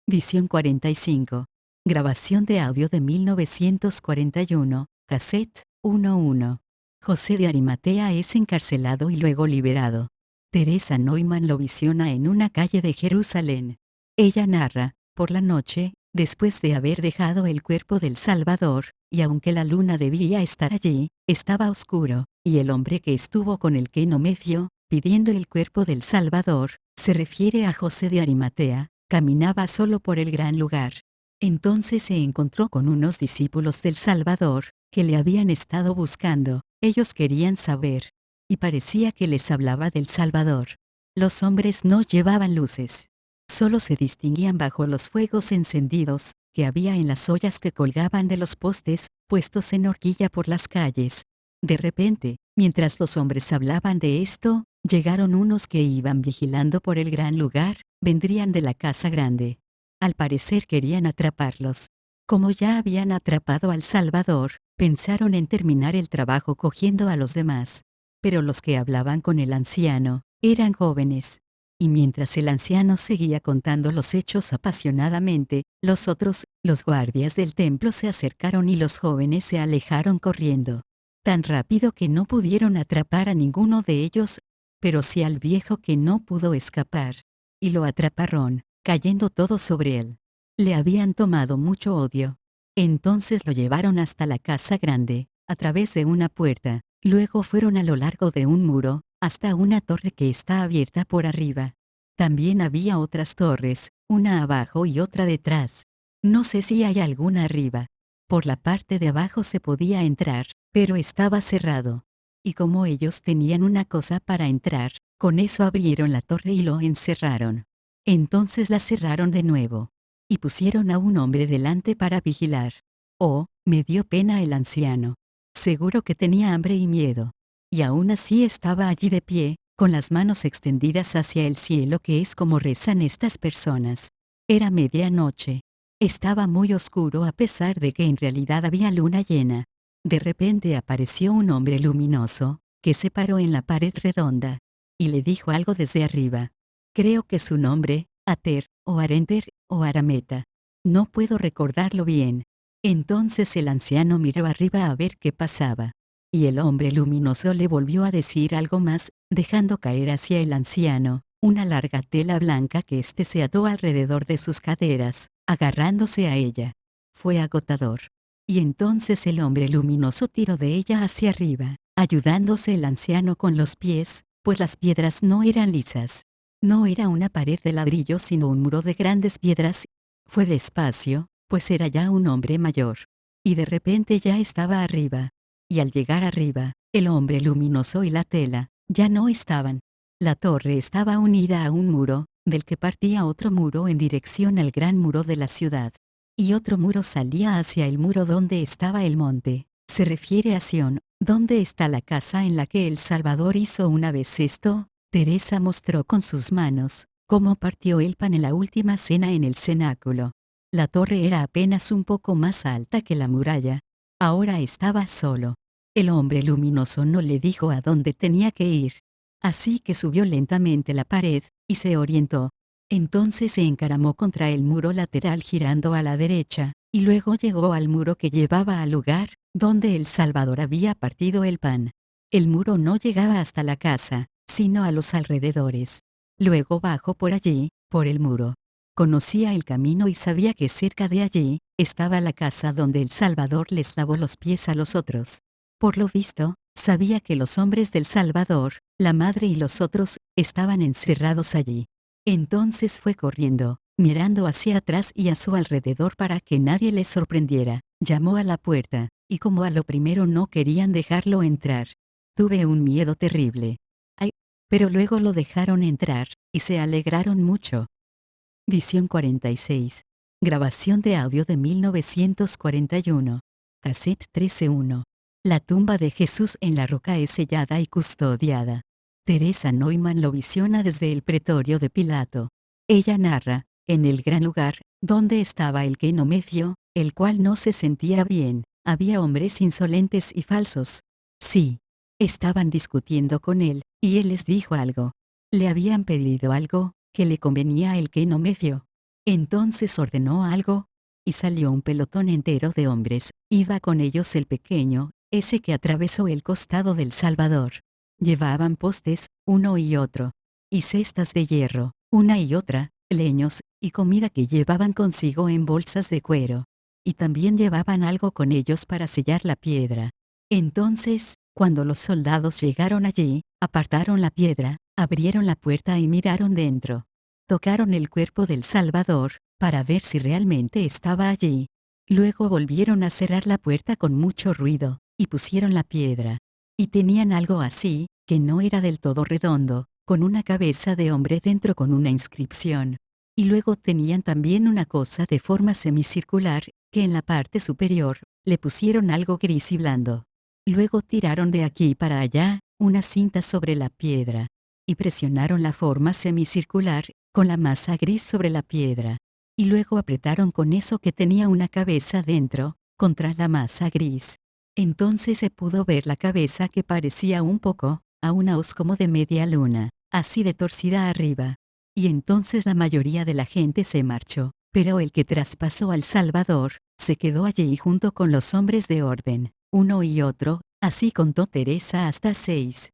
Visión 45. Grabación de audio de 1941, cassette 11. José de Arimatea es encarcelado y luego liberado. Teresa Neumann lo visiona en una calle de Jerusalén. Ella narra, por la noche, después de haber dejado el cuerpo del Salvador, y aunque la luna debía estar allí, estaba oscuro, y el hombre que estuvo con el que no medio, pidiendo el cuerpo del Salvador, se refiere a José de Arimatea, caminaba solo por el gran lugar. Entonces se encontró con unos discípulos del Salvador, que le habían estado buscando. Ellos querían saber. Y parecía que les hablaba del Salvador. Los hombres no llevaban luces. Solo se distinguían bajo los fuegos encendidos, que había en las ollas que colgaban de los postes, puestos en horquilla por las calles. De repente, mientras los hombres hablaban de esto, llegaron unos que iban vigilando por el gran lugar, vendrían de la casa grande. Al parecer querían atraparlos. Como ya habían atrapado al Salvador, pensaron en terminar el trabajo cogiendo a los demás. Pero los que hablaban con el anciano, eran jóvenes. Y mientras el anciano seguía contando los hechos apasionadamente, los otros, los guardias del templo se acercaron y los jóvenes se alejaron corriendo. Tan rápido que no pudieron atrapar a ninguno de ellos, pero sí al viejo que no pudo escapar. Y lo atraparon, cayendo todo sobre él. Le habían tomado mucho odio. Entonces lo llevaron hasta la casa grande, a través de una puerta. Luego fueron a lo largo de un muro, hasta una torre que está abierta por arriba. También había otras torres, una abajo y otra detrás. No sé si hay alguna arriba. Por la parte de abajo se podía entrar, pero estaba cerrado. Y como ellos tenían una cosa para entrar, con eso abrieron la torre y lo encerraron. Entonces la cerraron de nuevo. Y pusieron a un hombre delante para vigilar. Oh, me dio pena el anciano. Seguro que tenía hambre y miedo. Y aún así estaba allí de pie, con las manos extendidas hacia el cielo, que es como rezan estas personas. Era medianoche. Estaba muy oscuro a pesar de que en realidad había luna llena. De repente apareció un hombre luminoso, que se paró en la pared redonda. Y le dijo algo desde arriba. Creo que su nombre, Ater, o Arenter, o Arameta. No puedo recordarlo bien. Entonces el anciano miró arriba a ver qué pasaba. Y el hombre luminoso le volvió a decir algo más, dejando caer hacia el anciano una larga tela blanca que éste se ató alrededor de sus caderas, agarrándose a ella. Fue agotador. Y entonces el hombre luminoso tiró de ella hacia arriba, ayudándose el anciano con los pies, pues las piedras no eran lisas. No era una pared de ladrillo sino un muro de grandes piedras. Fue despacio, pues era ya un hombre mayor. Y de repente ya estaba arriba. Y al llegar arriba, el hombre luminoso y la tela, ya no estaban. La torre estaba unida a un muro, del que partía otro muro en dirección al gran muro de la ciudad. Y otro muro salía hacia el muro donde estaba el monte. Se refiere a Sión, donde está la casa en la que el Salvador hizo una vez esto. Teresa mostró con sus manos, cómo partió el pan en la última cena en el cenáculo. La torre era apenas un poco más alta que la muralla. Ahora estaba solo. El hombre luminoso no le dijo a dónde tenía que ir. Así que subió lentamente la pared, y se orientó. Entonces se encaramó contra el muro lateral girando a la derecha, y luego llegó al muro que llevaba al lugar, donde el Salvador había partido el pan. El muro no llegaba hasta la casa, sino a los alrededores. Luego bajó por allí, por el muro. Conocía el camino y sabía que cerca de allí, estaba la casa donde el Salvador les lavó los pies a los otros. Por lo visto, sabía que los hombres del Salvador, la madre y los otros, estaban encerrados allí. Entonces fue corriendo, mirando hacia atrás y a su alrededor para que nadie le sorprendiera. Llamó a la puerta, y como a lo primero no querían dejarlo entrar. Tuve un miedo terrible. Ay, pero luego lo dejaron entrar, y se alegraron mucho. Visión 46. Grabación de audio de 1941. Cassette 13.1. La tumba de Jesús en la roca es sellada y custodiada. Teresa Neumann lo visiona desde el pretorio de Pilato. Ella narra, en el gran lugar, donde estaba el que no medio, el cual no se sentía bien, había hombres insolentes y falsos. Sí. Estaban discutiendo con él, y él les dijo algo. Le habían pedido algo, que le convenía a el que no medio. Entonces ordenó algo, y salió un pelotón entero de hombres, iba con ellos el pequeño, ese que atravesó el costado del Salvador. Llevaban postes, uno y otro, y cestas de hierro, una y otra, leños, y comida que llevaban consigo en bolsas de cuero. Y también llevaban algo con ellos para sellar la piedra. Entonces, cuando los soldados llegaron allí, apartaron la piedra, abrieron la puerta y miraron dentro. Tocaron el cuerpo del Salvador, para ver si realmente estaba allí. Luego volvieron a cerrar la puerta con mucho ruido, y pusieron la piedra. Y tenían algo así, que no era del todo redondo, con una cabeza de hombre dentro con una inscripción. Y luego tenían también una cosa de forma semicircular, que en la parte superior, le pusieron algo gris y blando. Luego tiraron de aquí para allá, una cinta sobre la piedra. Y presionaron la forma semicircular, con la masa gris sobre la piedra. Y luego apretaron con eso que tenía una cabeza dentro, contra la masa gris. Entonces se pudo ver la cabeza que parecía un poco, a una hoz como de media luna, así de torcida arriba. Y entonces la mayoría de la gente se marchó, pero el que traspasó al Salvador, se quedó allí junto con los hombres de orden, uno y otro, así contó Teresa hasta 6.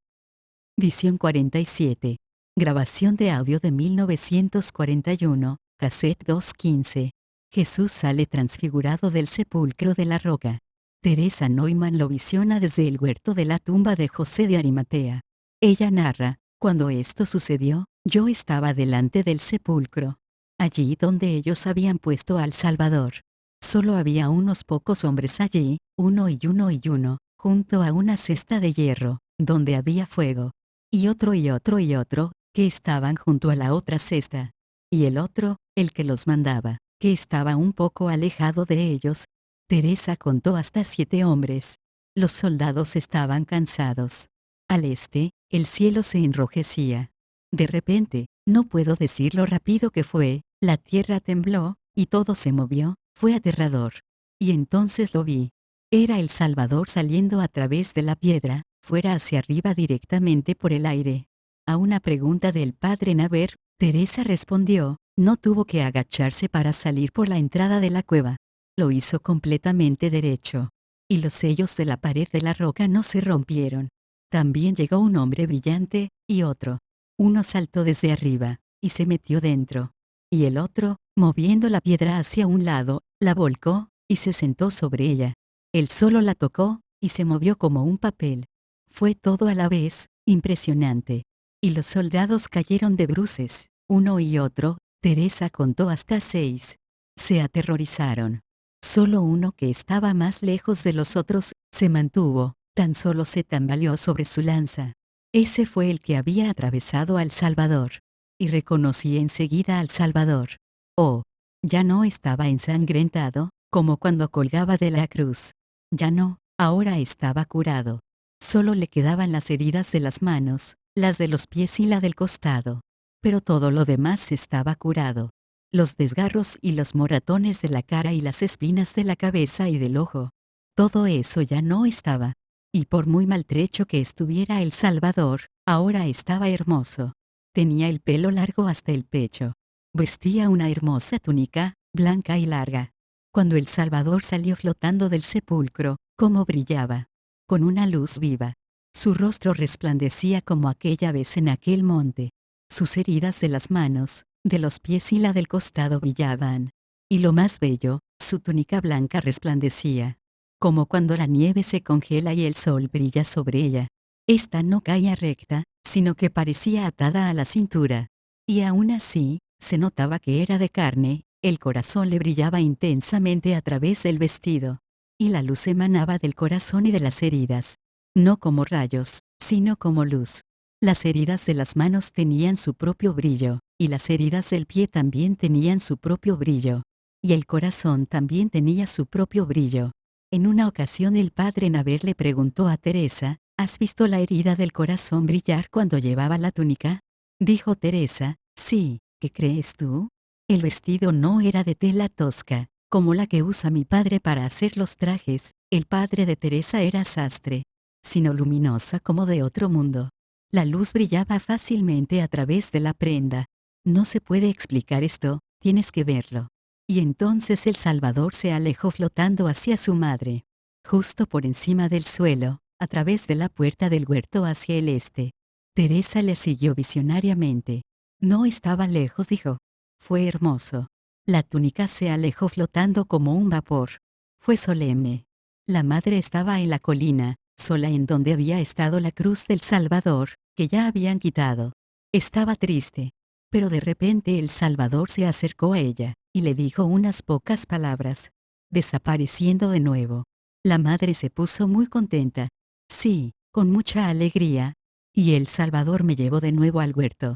Visión 47. Grabación de audio de 1941, cassette 2.15. Jesús sale transfigurado del sepulcro de la roca. Teresa Neumann lo visiona desde el huerto de la tumba de José de Arimatea. Ella narra, cuando esto sucedió, yo estaba delante del sepulcro. Allí donde ellos habían puesto al Salvador. Solo había unos pocos hombres allí, uno y uno y uno, junto a una cesta de hierro, donde había fuego. Y otro y otro y otro, que estaban junto a la otra cesta. Y el otro, el que los mandaba, que estaba un poco alejado de ellos. Teresa contó hasta 7 hombres. Los soldados estaban cansados. Al este, el cielo se enrojecía. De repente, no puedo decir lo rápido que fue, la tierra tembló, y todo se movió, fue aterrador. Y entonces lo vi. Era el Salvador saliendo a través de la piedra, fuera hacia arriba directamente por el aire. A una pregunta del padre Naver, Teresa respondió, no tuvo que agacharse para salir por la entrada de la cueva. Lo hizo completamente derecho. Y los sellos de la pared de la roca no se rompieron. También llegó un hombre brillante, y otro. Uno saltó desde arriba, y se metió dentro. Y el otro, moviendo la piedra hacia un lado, la volcó, y se sentó sobre ella. Él solo la tocó, y se movió como un papel. Fue todo a la vez, impresionante. Y los soldados cayeron de bruces, uno y otro. Teresa contó hasta 6. Se aterrorizaron. Solo uno que estaba más lejos de los otros, se mantuvo, tan solo se tambaleó sobre su lanza. Ese fue el que había atravesado al Salvador. Y reconocí enseguida al Salvador. Oh, ya no estaba ensangrentado, como cuando colgaba de la cruz. Ya no, ahora estaba curado. Solo le quedaban las heridas de las manos, las de los pies y la del costado. Pero todo lo demás estaba curado. Los desgarros y los moratones de la cara y las espinas de la cabeza y del ojo. Todo eso ya no estaba. Y por muy maltrecho que estuviera el Salvador, ahora estaba hermoso. Tenía el pelo largo hasta el pecho. Vestía una hermosa túnica, blanca y larga. Cuando el Salvador salió flotando del sepulcro, cómo brillaba. Con una luz viva. Su rostro resplandecía como aquella vez en aquel monte. Sus heridas de las manos, de los pies y la del costado brillaban. Y lo más bello, su túnica blanca resplandecía. Como cuando la nieve se congela y el sol brilla sobre ella. Esta no caía recta, sino que parecía atada a la cintura. Y aún así, se notaba que era de carne, el corazón le brillaba intensamente a través del vestido. Y la luz emanaba del corazón y de las heridas. No como rayos, sino como luz. Las heridas de las manos tenían su propio brillo, y las heridas del pie también tenían su propio brillo. Y el corazón también tenía su propio brillo. En una ocasión el padre Naber le preguntó a Teresa, ¿has visto la herida del corazón brillar cuando llevaba la túnica? Dijo Teresa, sí, ¿qué crees tú? El vestido no era de tela tosca, como la que usa mi padre para hacer los trajes, el padre de Teresa era sastre, sino luminosa como de otro mundo. La luz brillaba fácilmente a través de la prenda. No se puede explicar esto, tienes que verlo. Y entonces el Salvador se alejó flotando hacia su madre. Justo por encima del suelo, a través de la puerta del huerto hacia el este. Teresa le siguió visionariamente. No estaba lejos, dijo. Fue hermoso. La túnica se alejó flotando como un vapor. Fue solemne. La madre estaba en la colina, sola en donde había estado la cruz del Salvador, que ya habían quitado. Estaba triste. Pero de repente el Salvador se acercó a ella, y le dijo unas pocas palabras. Desapareciendo de nuevo. La madre se puso muy contenta. Sí, con mucha alegría. Y el Salvador me llevó de nuevo al huerto.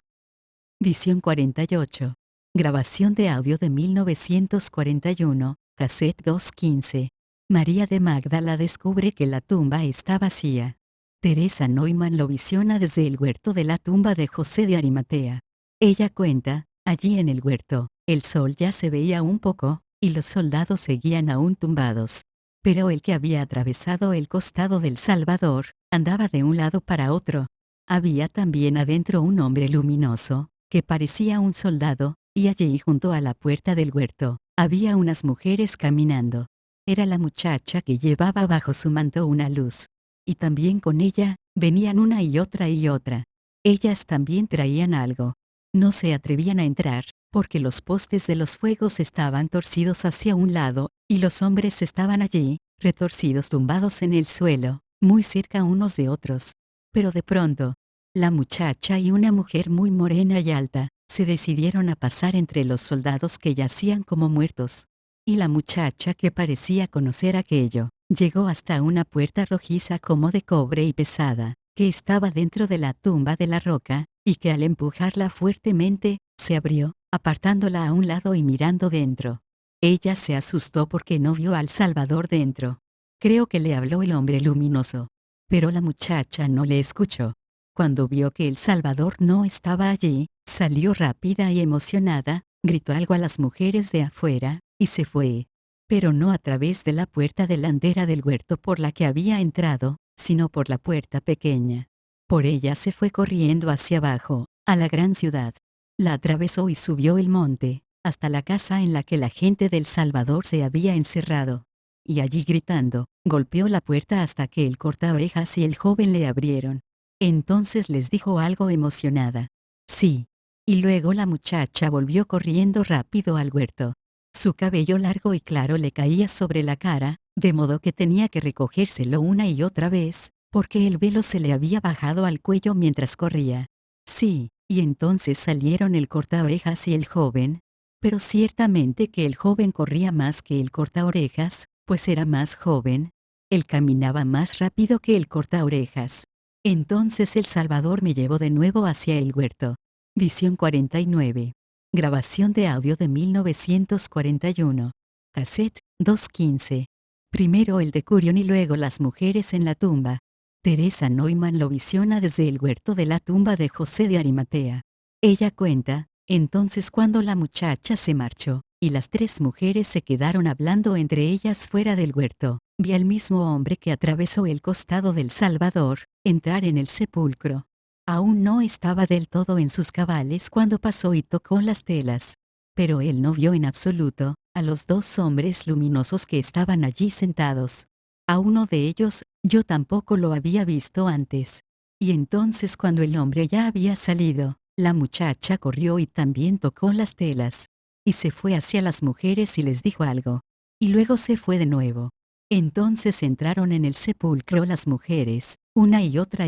Visión 48. Grabación de audio de 1941, cassette 215. María de Magdala descubre que la tumba está vacía. Teresa Neumann lo visiona desde el huerto de la tumba de José de Arimatea. Ella cuenta, allí en el huerto, el sol ya se veía un poco, y los soldados seguían aún tumbados. Pero el que había atravesado el costado del Salvador, andaba de un lado para otro. Había también adentro un hombre luminoso, que parecía un soldado, y allí junto a la puerta del huerto, había unas mujeres caminando. Era la muchacha que llevaba bajo su manto una luz. Y también con ella, venían una y otra y otra. Ellas también traían algo. No se atrevían a entrar, porque los postes de los fuegos estaban torcidos hacia un lado, y los hombres estaban allí, retorcidos tumbados en el suelo, muy cerca unos de otros. Pero de pronto, la muchacha y una mujer muy morena y alta, se decidieron a pasar entre los soldados que yacían como muertos. Y la muchacha, que parecía conocer aquello, llegó hasta una puerta rojiza como de cobre y pesada, que estaba dentro de la tumba de la roca, y que al empujarla fuertemente, se abrió, apartándola a un lado y mirando dentro. Ella se asustó porque no vio al Salvador dentro. Creo que le habló el hombre luminoso. Pero la muchacha no le escuchó. Cuando vio que el Salvador no estaba allí, salió rápida y emocionada, gritó algo a las mujeres de afuera, y se fue. Pero no a través de la puerta delantera del huerto por la que había entrado, sino por la puerta pequeña. Por ella se fue corriendo hacia abajo, a la gran ciudad. La atravesó y subió el monte, hasta la casa en la que la gente del Salvador se había encerrado. Y allí gritando, golpeó la puerta hasta que el cortaorejas y el joven le abrieron. Entonces les dijo algo emocionada. Sí. Y luego la muchacha volvió corriendo rápido al huerto. Su cabello largo y claro le caía sobre la cara, de modo que tenía que recogérselo una y otra vez, porque el velo se le había bajado al cuello mientras corría. Sí, y entonces salieron el cortaorejas y el joven. Pero ciertamente que el joven corría más que el cortaorejas, pues era más joven. Él caminaba más rápido que el cortaorejas. Entonces el Salvador me llevó de nuevo hacia el huerto. Visión 49. Grabación de audio de 1941. Cassette 215. Primero el decurión y luego las mujeres en la tumba. Teresa Neumann lo visiona desde el huerto de la tumba de José de Arimatea. Ella cuenta, entonces cuando la muchacha se marchó, y las tres mujeres se quedaron hablando entre ellas fuera del huerto, vi al mismo hombre que atravesó el costado del Salvador, entrar en el sepulcro. Aún no estaba del todo en sus cabales cuando pasó y tocó las telas. Pero él no vio en absoluto a los dos hombres luminosos que estaban allí sentados. A uno de ellos, yo tampoco lo había visto antes. Y entonces cuando el hombre ya había salido, la muchacha corrió y también tocó las telas. Y se fue hacia las mujeres y les dijo algo. Y luego se fue de nuevo. Entonces entraron en el sepulcro las mujeres, una y otra,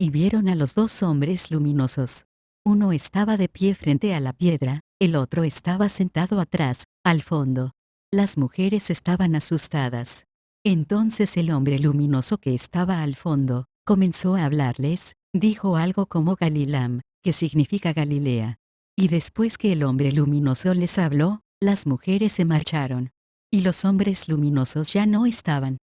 y vieron a los dos hombres luminosos. Uno estaba de pie frente a la piedra, el otro estaba sentado atrás, al fondo. Las mujeres estaban asustadas. Entonces el hombre luminoso que estaba al fondo, comenzó a hablarles, dijo algo como Galilam, que significa Galilea. Y después que el hombre luminoso les habló, las mujeres se marcharon. Y los hombres luminosos ya no estaban.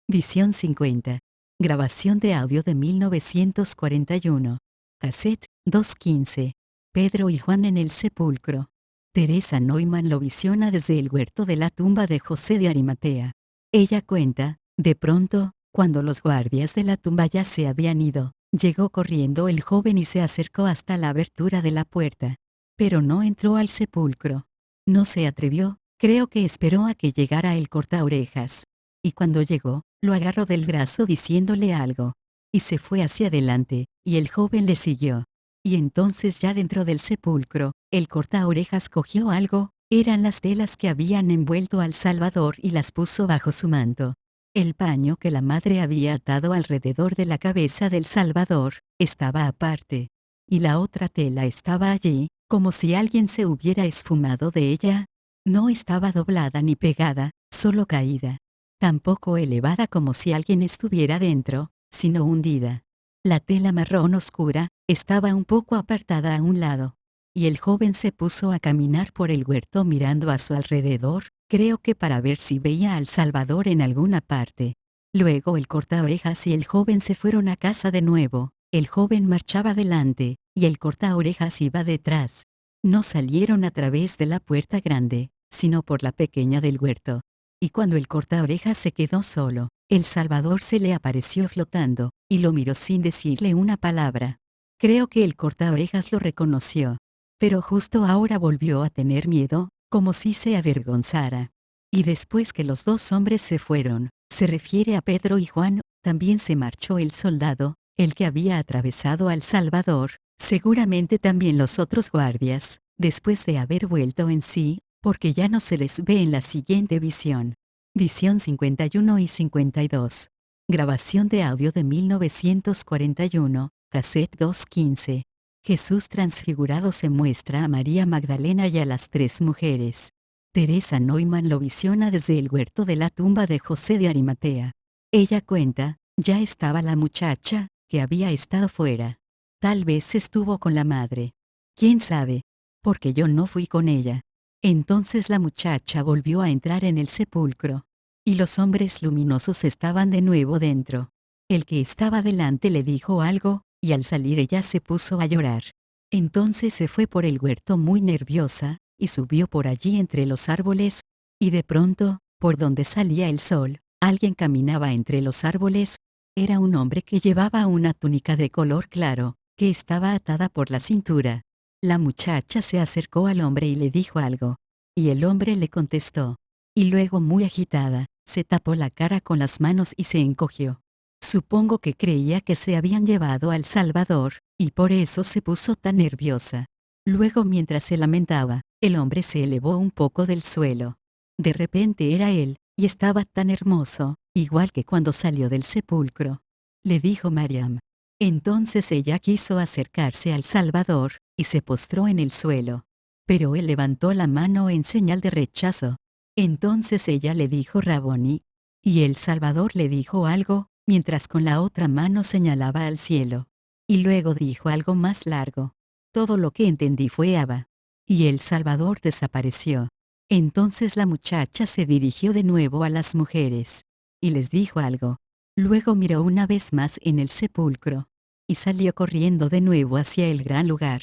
Visión 50. Grabación de audio de 1941. Cassette 215. Pedro y Juan en el sepulcro. Teresa Neumann lo visiona desde el huerto de la tumba de José de Arimatea. Ella cuenta, de pronto, cuando los guardias de la tumba ya se habían ido, llegó corriendo el joven y se acercó hasta la abertura de la puerta. Pero no entró al sepulcro. No se atrevió, creo que esperó a que llegara el cortaorejas. Y cuando llegó, lo agarró del brazo diciéndole algo. Y se fue hacia adelante, y el joven le siguió. Y entonces ya dentro del sepulcro, el cortaorejas cogió algo, eran las telas que habían envuelto al Salvador y las puso bajo su manto. El paño que la madre había atado alrededor de la cabeza del Salvador, estaba aparte. Y la otra tela estaba allí, como si alguien se hubiera esfumado de ella. No estaba doblada ni pegada, solo caída. Tampoco elevada como si alguien estuviera dentro, sino hundida. La tela marrón oscura, estaba un poco apartada a un lado. Y el joven se puso a caminar por el huerto mirando a su alrededor, creo que para ver si veía al Salvador en alguna parte. Luego el cortaorejas y el joven se fueron a casa de nuevo, el joven marchaba delante, y el cortaorejas iba detrás. No salieron a través de la puerta grande, sino por la pequeña del huerto. Y cuando el cortaorejas se quedó solo, el Salvador se le apareció flotando, y lo miró sin decirle una palabra. Creo que el cortaorejas lo reconoció. Pero justo ahora volvió a tener miedo, como si se avergonzara. Y después que los dos hombres se fueron, se refiere a Pedro y Juan, también se marchó el soldado, el que había atravesado al Salvador, seguramente también los otros guardias, después de haber vuelto en sí, porque ya no se les ve en la siguiente visión. Visión 51 y 52. Grabación de audio de 1941, cassette 215. Jesús transfigurado se muestra a María Magdalena y a las tres mujeres. Teresa Neumann lo visiona desde el huerto de la tumba de José de Arimatea. Ella cuenta, ya estaba la muchacha, que había estado fuera. Tal vez estuvo con la madre. ¿Quién sabe? Porque yo no fui con ella. Entonces la muchacha volvió a entrar en el sepulcro. Y los hombres luminosos estaban de nuevo dentro. El que estaba delante le dijo algo, y al salir ella se puso a llorar. Entonces se fue por el huerto muy nerviosa, y subió por allí entre los árboles, y de pronto, por donde salía el sol, alguien caminaba entre los árboles. Era un hombre que llevaba una túnica de color claro, que estaba atada por la cintura. La muchacha se acercó al hombre y le dijo algo. Y el hombre le contestó. Y luego muy agitada, se tapó la cara con las manos y se encogió. Supongo que creía que se habían llevado al Salvador, y por eso se puso tan nerviosa. Luego mientras se lamentaba, el hombre se elevó un poco del suelo. De repente era él, y estaba tan hermoso, igual que cuando salió del sepulcro. Le dijo Mariam. Entonces ella quiso acercarse al Salvador, y se postró en el suelo. Pero él levantó la mano en señal de rechazo. Entonces ella le dijo Raboni. Y el Salvador le dijo algo, mientras con la otra mano señalaba al cielo. Y luego dijo algo más largo. Todo lo que entendí fue Abba. Y el Salvador desapareció. Entonces la muchacha se dirigió de nuevo a las mujeres. Y les dijo algo. Luego miró una vez más en el sepulcro. Y salió corriendo de nuevo hacia el gran lugar.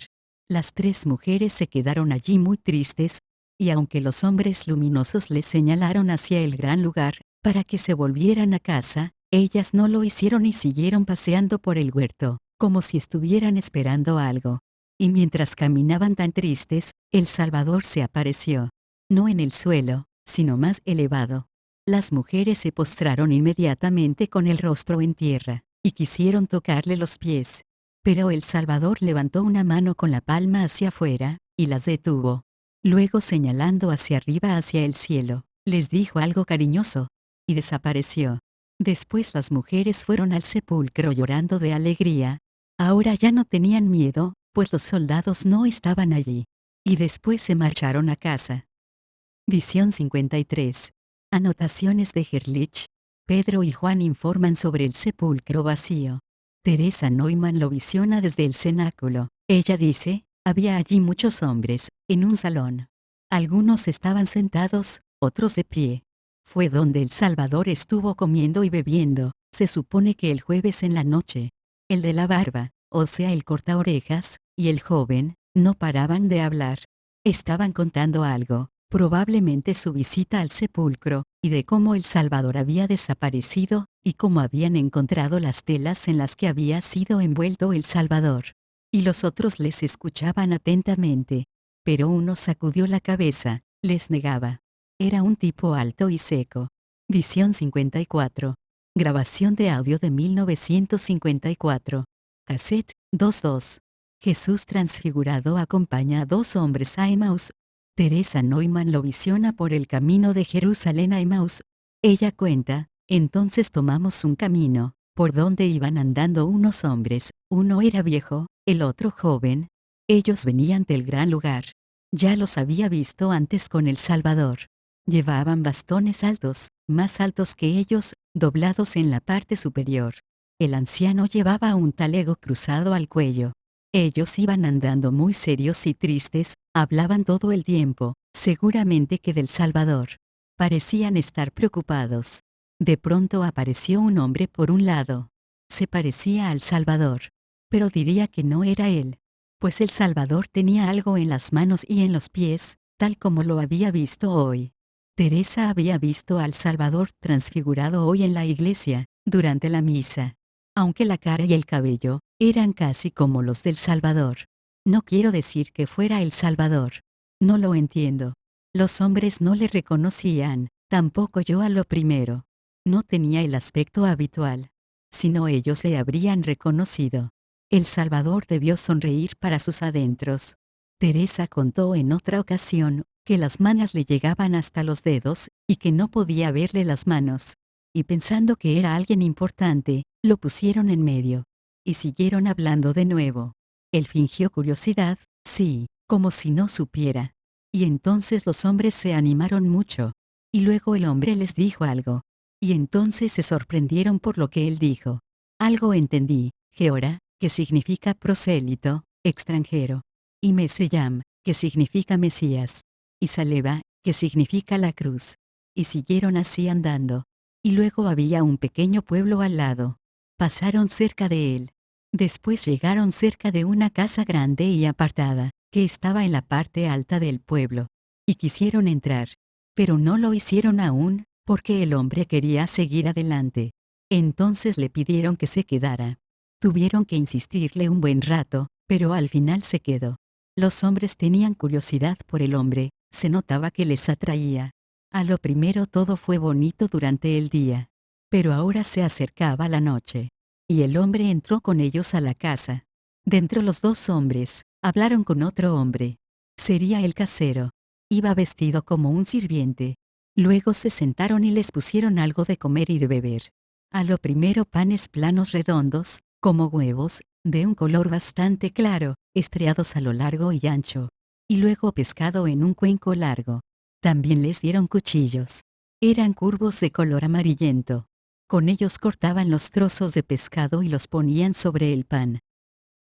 Las tres mujeres se quedaron allí muy tristes, y aunque los hombres luminosos les señalaron hacia el gran lugar, para que se volvieran a casa, ellas no lo hicieron y siguieron paseando por el huerto, como si estuvieran esperando algo. Y mientras caminaban tan tristes, el Salvador se apareció. No en el suelo, sino más elevado. Las mujeres se postraron inmediatamente con el rostro en tierra, y quisieron tocarle los pies. Pero el Salvador levantó una mano con la palma hacia afuera, y las detuvo. Luego señalando hacia arriba hacia el cielo, les dijo algo cariñoso, y desapareció. Después las mujeres fueron al sepulcro llorando de alegría. Ahora ya no tenían miedo, pues los soldados no estaban allí. Y después se marcharon a casa. Visión 53. Anotaciones de Herrlich. Pedro y Juan informan sobre el sepulcro vacío. Teresa Neumann lo visiona desde el cenáculo. Ella dice, había allí muchos hombres, en un salón. Algunos estaban sentados, otros de pie. Fue donde el Salvador estuvo comiendo y bebiendo, se supone que el jueves en la noche. El de la barba, o sea el cortaorejas, y el joven, no paraban de hablar. Estaban contando algo, probablemente su visita al sepulcro, y de cómo el Salvador había desaparecido, y cómo habían encontrado las telas en las que había sido envuelto el Salvador. Y los otros les escuchaban atentamente. Pero uno sacudió la cabeza, les negaba. Era un tipo alto y seco. Visión 54. Grabación de audio de 1954. Cassette 22. Jesús transfigurado acompaña a dos hombres a Emmaus. Teresa Neumann lo visiona por el camino de Jerusalén a Emmaus. Ella cuenta, entonces tomamos un camino, por donde iban andando unos hombres, uno era viejo, el otro joven. Ellos venían del gran lugar. Ya los había visto antes con el Salvador. Llevaban bastones altos, más altos que ellos, doblados en la parte superior. El anciano llevaba un talego cruzado al cuello. Ellos iban andando muy serios y tristes, hablaban todo el tiempo, seguramente que del Salvador. Parecían estar preocupados. De pronto apareció un hombre por un lado. Se parecía al Salvador. Pero diría que no era él. Pues el Salvador tenía algo en las manos y en los pies, tal como lo había visto hoy. Teresa había visto al Salvador transfigurado hoy en la iglesia, durante la misa. Aunque la cara y el cabello eran casi como los del Salvador. No quiero decir que fuera el Salvador. No lo entiendo. Los hombres no le reconocían, tampoco yo a lo primero. No tenía el aspecto habitual. Si no ellos le habrían reconocido. El Salvador debió sonreír para sus adentros. Teresa contó en otra ocasión, que las mangas le llegaban hasta los dedos, y que no podía verle las manos. Y pensando que era alguien importante, lo pusieron en medio. Y siguieron hablando de nuevo. Él fingió curiosidad, sí, como si no supiera. Y entonces los hombres se animaron mucho. Y luego el hombre les dijo algo. Y entonces se sorprendieron por lo que él dijo. Algo entendí, Geora, que significa prosélito, extranjero. Y Meseyam, que significa Mesías. Y Saleva, que significa la cruz. Y siguieron así andando. Y luego había un pequeño pueblo al lado. Pasaron cerca de él. Después llegaron cerca de una casa grande y apartada, que estaba en la parte alta del pueblo. Y quisieron entrar. Pero no lo hicieron aún, porque el hombre quería seguir adelante. Entonces le pidieron que se quedara. Tuvieron que insistirle un buen rato, pero al final se quedó. Los hombres tenían curiosidad por el hombre, se notaba que les atraía. A lo primero todo fue bonito durante el día. Pero ahora se acercaba la noche. Y el hombre entró con ellos a la casa. Dentro los dos hombres, hablaron con otro hombre. Sería el casero. Iba vestido como un sirviente. Luego se sentaron y les pusieron algo de comer y de beber. A lo primero panes planos redondos, como huevos, de un color bastante claro, estriados a lo largo y ancho. Y luego pescado en un cuenco largo. También les dieron cuchillos. Eran curvos de color amarillento. Con ellos cortaban los trozos de pescado y los ponían sobre el pan.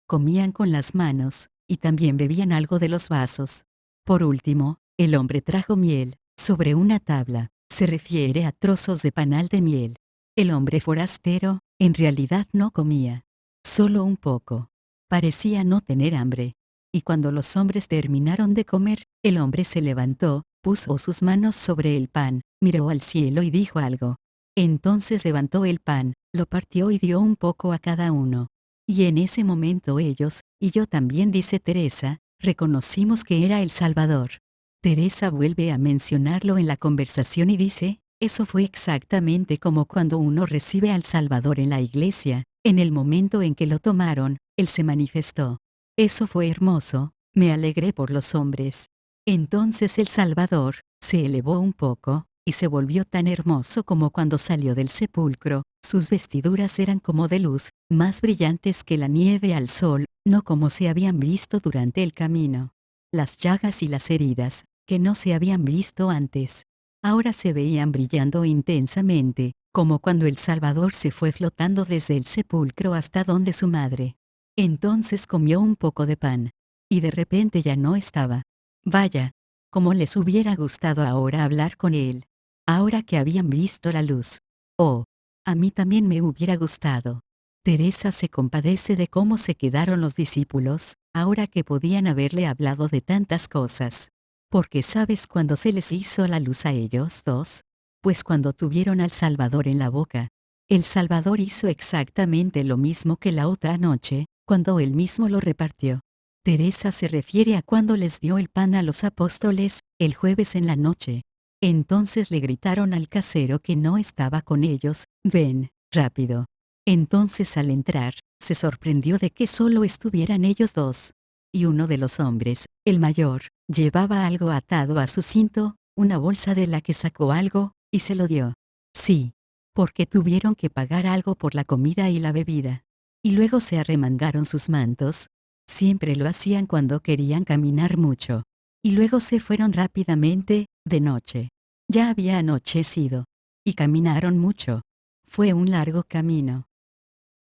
Comían con las manos, y también bebían algo de los vasos. Por último, el hombre trajo miel, sobre una tabla, se refiere a trozos de panal de miel. El hombre forastero, en realidad no comía. Solo un poco. Parecía no tener hambre. Y cuando los hombres terminaron de comer, el hombre se levantó, puso sus manos sobre el pan, miró al cielo y dijo algo. Entonces levantó el pan, lo partió y dio un poco a cada uno. Y en ese momento ellos, y yo también, dice Teresa, reconocimos que era el Salvador. Teresa vuelve a mencionarlo en la conversación y dice, eso fue exactamente como cuando uno recibe al Salvador en la iglesia, en el momento en que lo tomaron, él se manifestó. Eso fue hermoso, me alegré por los hombres. Entonces el Salvador se elevó un poco, y se volvió tan hermoso como cuando salió del sepulcro. Sus vestiduras eran como de luz, más brillantes que la nieve al sol, no como se habían visto durante el camino. Las llagas y las heridas, que no se habían visto antes, ahora se veían brillando intensamente, como cuando el Salvador se fue flotando desde el sepulcro hasta donde su madre. Entonces comió un poco de pan, y de repente ya no estaba. Vaya, como les hubiera gustado ahora hablar con él, ahora que habían visto la luz. Oh, a mí también me hubiera gustado. Teresa se compadece de cómo se quedaron los discípulos, ahora que podían haberle hablado de tantas cosas. Porque ¿sabes cuándo se les hizo la luz a ellos dos? Pues cuando tuvieron al Salvador en la boca. El Salvador hizo exactamente lo mismo que la otra noche, cuando él mismo lo repartió. Teresa se refiere a cuando les dio el pan a los apóstoles, el jueves en la noche. Entonces le gritaron al casero que no estaba con ellos, ven, rápido. Entonces al entrar, se sorprendió de que solo estuvieran ellos dos. Y uno de los hombres, el mayor, llevaba algo atado a su cinto, una bolsa de la que sacó algo, y se lo dio. Sí, porque tuvieron que pagar algo por la comida y la bebida. Y luego se arremangaron sus mantos. Siempre lo hacían cuando querían caminar mucho. Y luego se fueron rápidamente, de noche. Ya había anochecido. Y caminaron mucho. Fue un largo camino.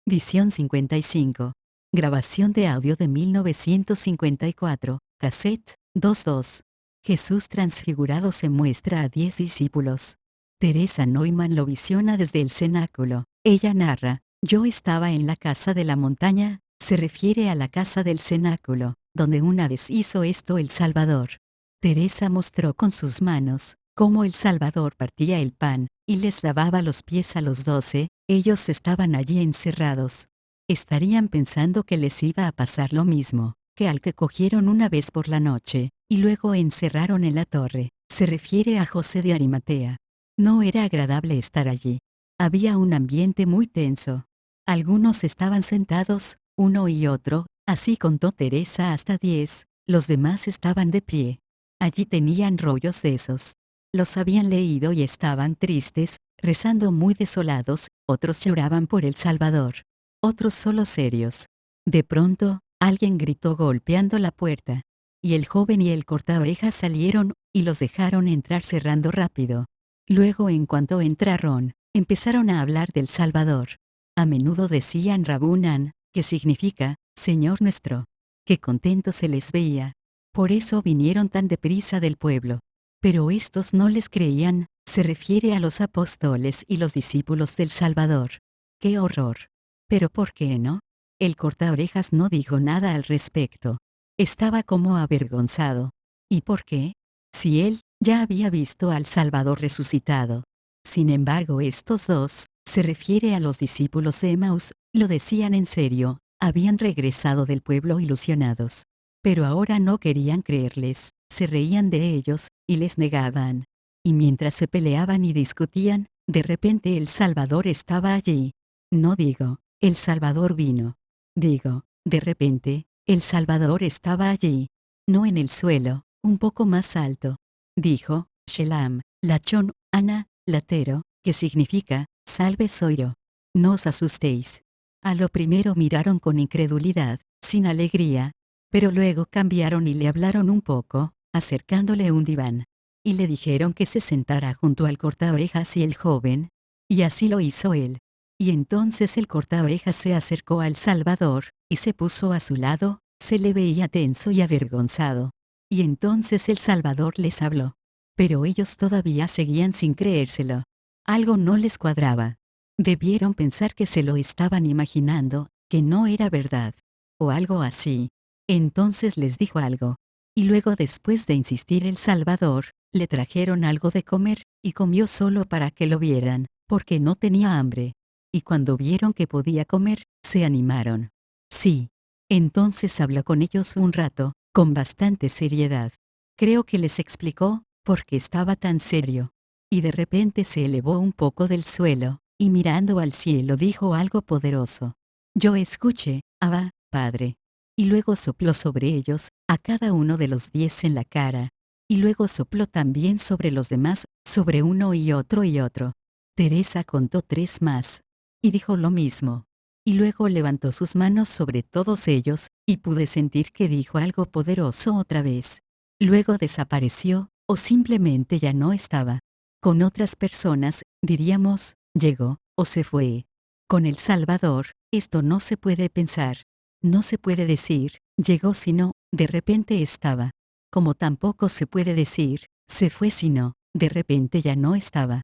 Visión 55. Grabación de audio de 1954, cassette 22. Jesús transfigurado se muestra a 10 discípulos. Teresa Neumann lo visiona desde el cenáculo. Ella narra, yo estaba en la casa de la montaña, se refiere a la casa del cenáculo, donde una vez hizo esto el Salvador. Teresa mostró con sus manos, cómo el Salvador partía el pan, y les lavaba los pies a los 12, ellos estaban allí encerrados. Estarían pensando que les iba a pasar lo mismo, que al que cogieron una vez por la noche, y luego encerraron en la torre. Se refiere a José de Arimatea. No era agradable estar allí. Había un ambiente muy tenso. Algunos estaban sentados, uno y otro, así contó Teresa hasta 10, los demás estaban de pie. Allí tenían rollos de esos. Los habían leído y estaban tristes, rezando muy desolados, otros lloraban por el Salvador. Otros solo serios. De pronto, alguien gritó golpeando la puerta. Y el joven y el cortaorejas salieron, y los dejaron entrar cerrando rápido. Luego en cuanto entraron, empezaron a hablar del Salvador. A menudo decían Rabunan, que significa, Señor nuestro. Qué contento se les veía. Por eso vinieron tan deprisa del pueblo. Pero estos no les creían, se refiere a los apóstoles y los discípulos del Salvador. ¡Qué horror! ¿Pero por qué no? El cortaorejas no dijo nada al respecto. Estaba como avergonzado. ¿Y por qué? Si él ya había visto al Salvador resucitado. Sin embargo, estos dos, se refiere a los discípulos de Emaús, lo decían en serio, habían regresado del pueblo ilusionados. Pero ahora no querían creerles, se reían de ellos, y les negaban. Y mientras se peleaban y discutían, de repente el Salvador estaba allí. No digo, el Salvador vino. Digo, de repente, el Salvador estaba allí. No en el suelo, un poco más alto. Dijo, Shelam, Lachón, Ana, Latero, que significa, salve soy yo. No os asustéis. A lo primero miraron con incredulidad, sin alegría, pero luego cambiaron y le hablaron un poco, acercándole un diván. Y le dijeron que se sentara junto al cortaorejas y el joven. Y así lo hizo él. Y entonces el cortaorejas se acercó al Salvador, y se puso a su lado, se le veía tenso y avergonzado. Y entonces el Salvador les habló. Pero ellos todavía seguían sin creérselo. Algo no les cuadraba. Debieron pensar que se lo estaban imaginando, que no era verdad. O algo así. Entonces les dijo algo. Y luego después de insistir el Salvador, le trajeron algo de comer, y comió solo para que lo vieran, porque no tenía hambre. Y cuando vieron que podía comer, se animaron. Sí. Entonces habló con ellos un rato, con bastante seriedad. Creo que les explicó, por qué estaba tan serio. Y de repente se elevó un poco del suelo, y mirando al cielo dijo algo poderoso. Yo escuché, Abba, Padre. Y luego sopló sobre ellos, a cada uno de los 10 en la cara. Y luego sopló también sobre los demás, sobre uno y otro y otro. Teresa contó 3 más. Y dijo lo mismo. Y luego levantó sus manos sobre todos ellos, y pude sentir que dijo algo poderoso otra vez. Luego desapareció, o simplemente ya no estaba. Con otras personas, diríamos, llegó, o se fue. Con El Salvador, esto no se puede pensar. No se puede decir, llegó sino, de repente estaba. Como tampoco se puede decir, se fue sino, de repente ya no estaba.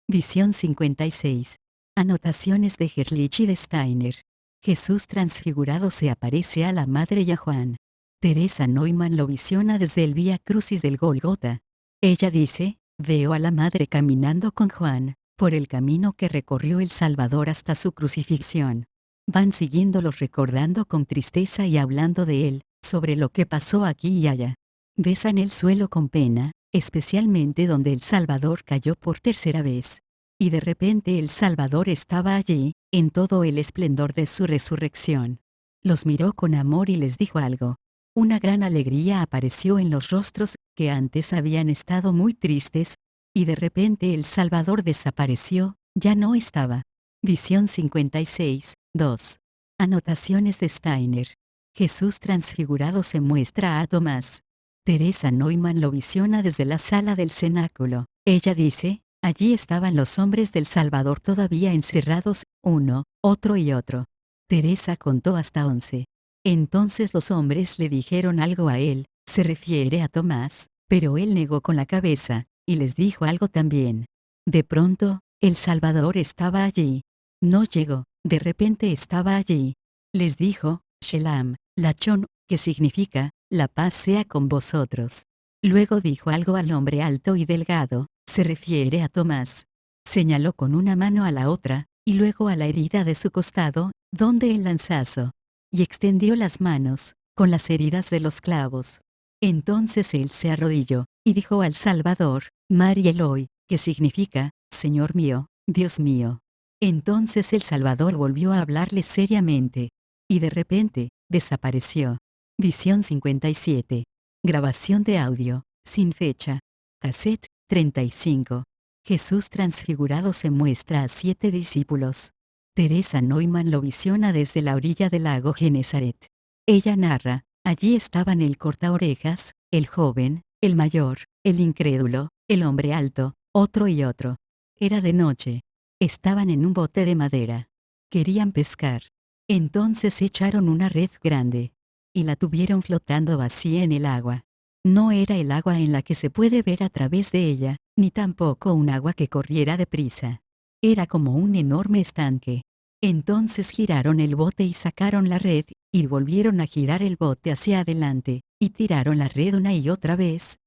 Visión 56. Anotaciones de Gerlich y de Steiner. Jesús transfigurado se aparece a la Madre y a Juan. Teresa Neumann lo visiona desde el Vía Crucis del Gólgota. Ella dice, veo a la Madre caminando con Juan, por el camino que recorrió el Salvador hasta su crucifixión. Van siguiéndolos recordando con tristeza y hablando de él, sobre lo que pasó aquí y allá. Besan el suelo con pena, especialmente donde el Salvador cayó por tercera vez. Y de repente el Salvador estaba allí, en todo el esplendor de su resurrección. Los miró con amor y les dijo algo. Una gran alegría apareció en los rostros, que antes habían estado muy tristes, y de repente el Salvador desapareció, ya no estaba. Visión 56, 2. Anotaciones de Steiner. Jesús transfigurado se muestra a Tomás. Teresa Neumann lo visiona desde la sala del cenáculo. Ella dice, allí estaban los hombres del Salvador todavía encerrados, uno, otro y otro. Teresa contó hasta 11. Entonces los hombres le dijeron algo a él, se refiere a Tomás, pero él negó con la cabeza, y les dijo algo también. De pronto, el Salvador estaba allí. No llegó, de repente estaba allí. Les dijo, Shalom, Lachón, que significa, la paz sea con vosotros. Luego dijo algo al hombre alto y delgado, se refiere a Tomás. Señaló con una mano a la otra, y luego a la herida de su costado, donde el lanzazo. Y extendió las manos, con las heridas de los clavos. Entonces él se arrodilló, y dijo al Salvador, Mari Eloi, que significa, Señor mío, Dios mío. Entonces el Salvador volvió a hablarle seriamente. Y de repente, desapareció. Visión 57. Grabación de audio, sin fecha. Cassette, 35. Jesús transfigurado se muestra a 7 discípulos. Teresa Neumann lo visiona desde la orilla del lago Genesaret. Ella narra, allí estaban el cortaorejas, el joven, el mayor, el incrédulo, el hombre alto, otro y otro. Era de noche. Estaban en un bote de madera. Querían pescar. Entonces echaron una red grande. Y la tuvieron flotando vacía en el agua. No era el agua en la que se puede ver a través de ella, ni tampoco un agua que corriera deprisa. Era como un enorme estanque. Entonces giraron el bote y sacaron la red, y volvieron a girar el bote hacia adelante, y tiraron la red una y otra vez,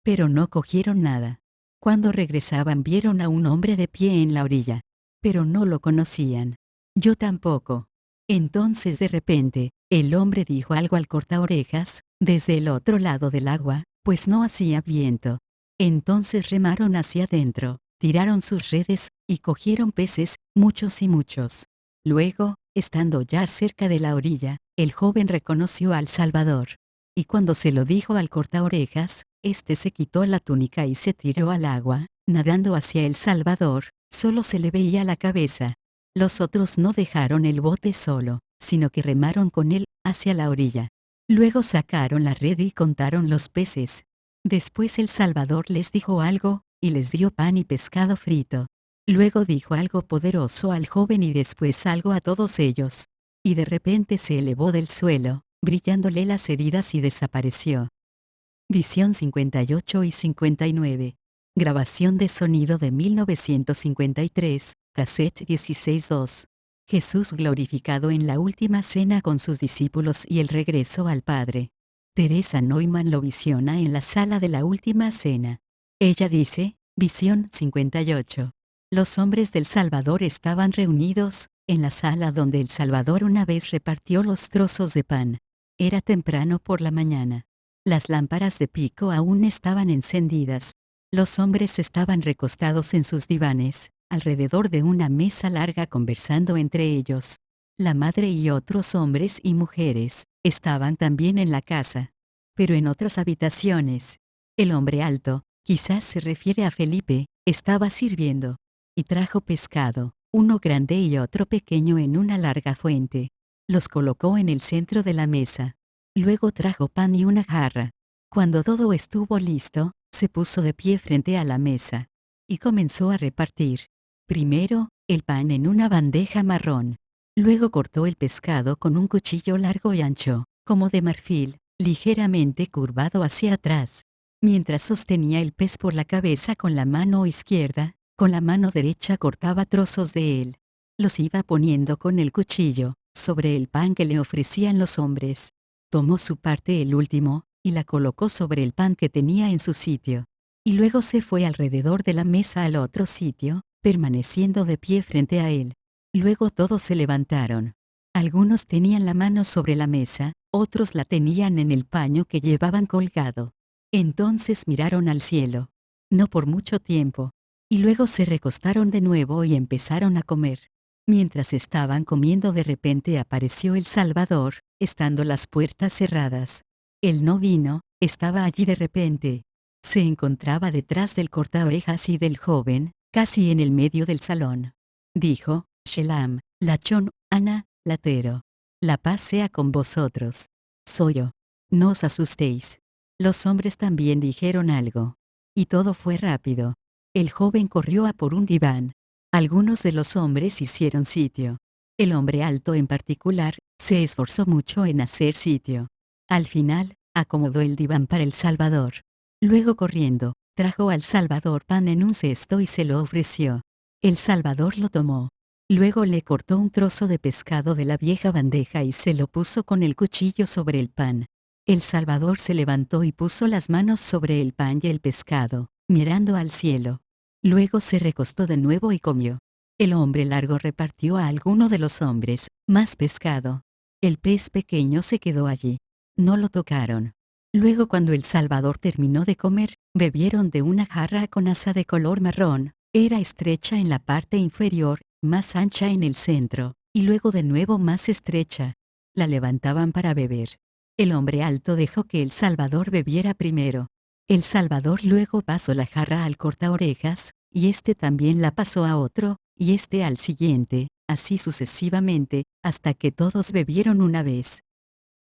pero no cogieron nada. Cuando regresaban vieron a un hombre de pie en la orilla. Pero no lo conocían. Yo tampoco. Entonces de repente, el hombre dijo algo al cortaorejas, desde el otro lado del agua, pues no hacía viento. Entonces remaron hacia adentro, tiraron sus redes, y cogieron peces, muchos y muchos. Luego, estando ya cerca de la orilla, el joven reconoció al Salvador. Y cuando se lo dijo al cortaorejas, este se quitó la túnica y se tiró al agua, nadando hacia el Salvador, solo se le veía la cabeza. Los otros no dejaron el bote solo, sino que remaron con él, hacia la orilla. Luego sacaron la red y contaron los peces. Después el Salvador les dijo algo, y les dio pan y pescado frito. Luego dijo algo poderoso al joven y después algo a todos ellos. Y de repente se elevó del suelo, brillándole las heridas y desapareció. Visión 58 y 59. Grabación de sonido de 1953, cassette 16.2. Jesús glorificado en la última cena con sus discípulos y el regreso al Padre. Teresa Neumann lo visiona en la sala de la última cena. Ella dice, visión 58. Los hombres del Salvador estaban reunidos, en la sala donde el Salvador una vez repartió los trozos de pan. Era temprano por la mañana. Las lámparas de pico aún estaban encendidas. Los hombres estaban recostados en sus divanes, alrededor de una mesa larga conversando entre ellos. La madre y otros hombres y mujeres estaban también en la casa, pero en otras habitaciones. El hombre alto, quizás se refiere a Felipe, estaba sirviendo, y trajo pescado, uno grande y otro pequeño en una larga fuente. Los colocó en el centro de la mesa. Luego trajo pan y una jarra. Cuando todo estuvo listo, se puso de pie frente a la mesa. Y comenzó a repartir. Primero, el pan en una bandeja marrón. Luego cortó el pescado con un cuchillo largo y ancho, como de marfil, ligeramente curvado hacia atrás. Mientras sostenía el pez por la cabeza con la mano izquierda, con la mano derecha cortaba trozos de él. Los iba poniendo con el cuchillo, sobre el pan que le ofrecían los hombres. Tomó su parte el último, y la colocó sobre el pan que tenía en su sitio. Y luego se fue alrededor de la mesa al otro sitio, permaneciendo de pie frente a él. Luego todos se levantaron. Algunos tenían la mano sobre la mesa, otros la tenían en el paño que llevaban colgado. Entonces miraron al cielo. No por mucho tiempo. Y luego se recostaron de nuevo y empezaron a comer. Mientras estaban comiendo de repente apareció el Salvador, estando las puertas cerradas. Él no vino, estaba allí de repente. Se encontraba detrás del cortaorejas y del joven, casi en el medio del salón. Dijo, Shelam, Lachón, Ana, Latero. La paz sea con vosotros. Soy yo. No os asustéis. Los hombres también dijeron algo. Y todo fue rápido. El joven corrió a por un diván. Algunos de los hombres hicieron sitio. El hombre alto en particular, se esforzó mucho en hacer sitio. Al final, acomodó el diván para el Salvador. Luego corriendo, trajo al Salvador pan en un cesto y se lo ofreció. El Salvador lo tomó. Luego le cortó un trozo de pescado de la vieja bandeja y se lo puso con el cuchillo sobre el pan. El Salvador se levantó y puso las manos sobre el pan y el pescado, mirando al cielo. Luego se recostó de nuevo y comió. El hombre largo repartió a alguno de los hombres más pescado. El pez pequeño se quedó allí. No lo tocaron. Luego cuando el Salvador terminó de comer, bebieron de una jarra con asa de color marrón. Era estrecha en la parte inferior, más ancha en el centro, y luego de nuevo más estrecha. La levantaban para beber. El hombre alto dejó que el Salvador bebiera primero. El Salvador luego pasó la jarra al cortaorejas, y este también la pasó a otro, y este al siguiente, así sucesivamente, hasta que todos bebieron una vez.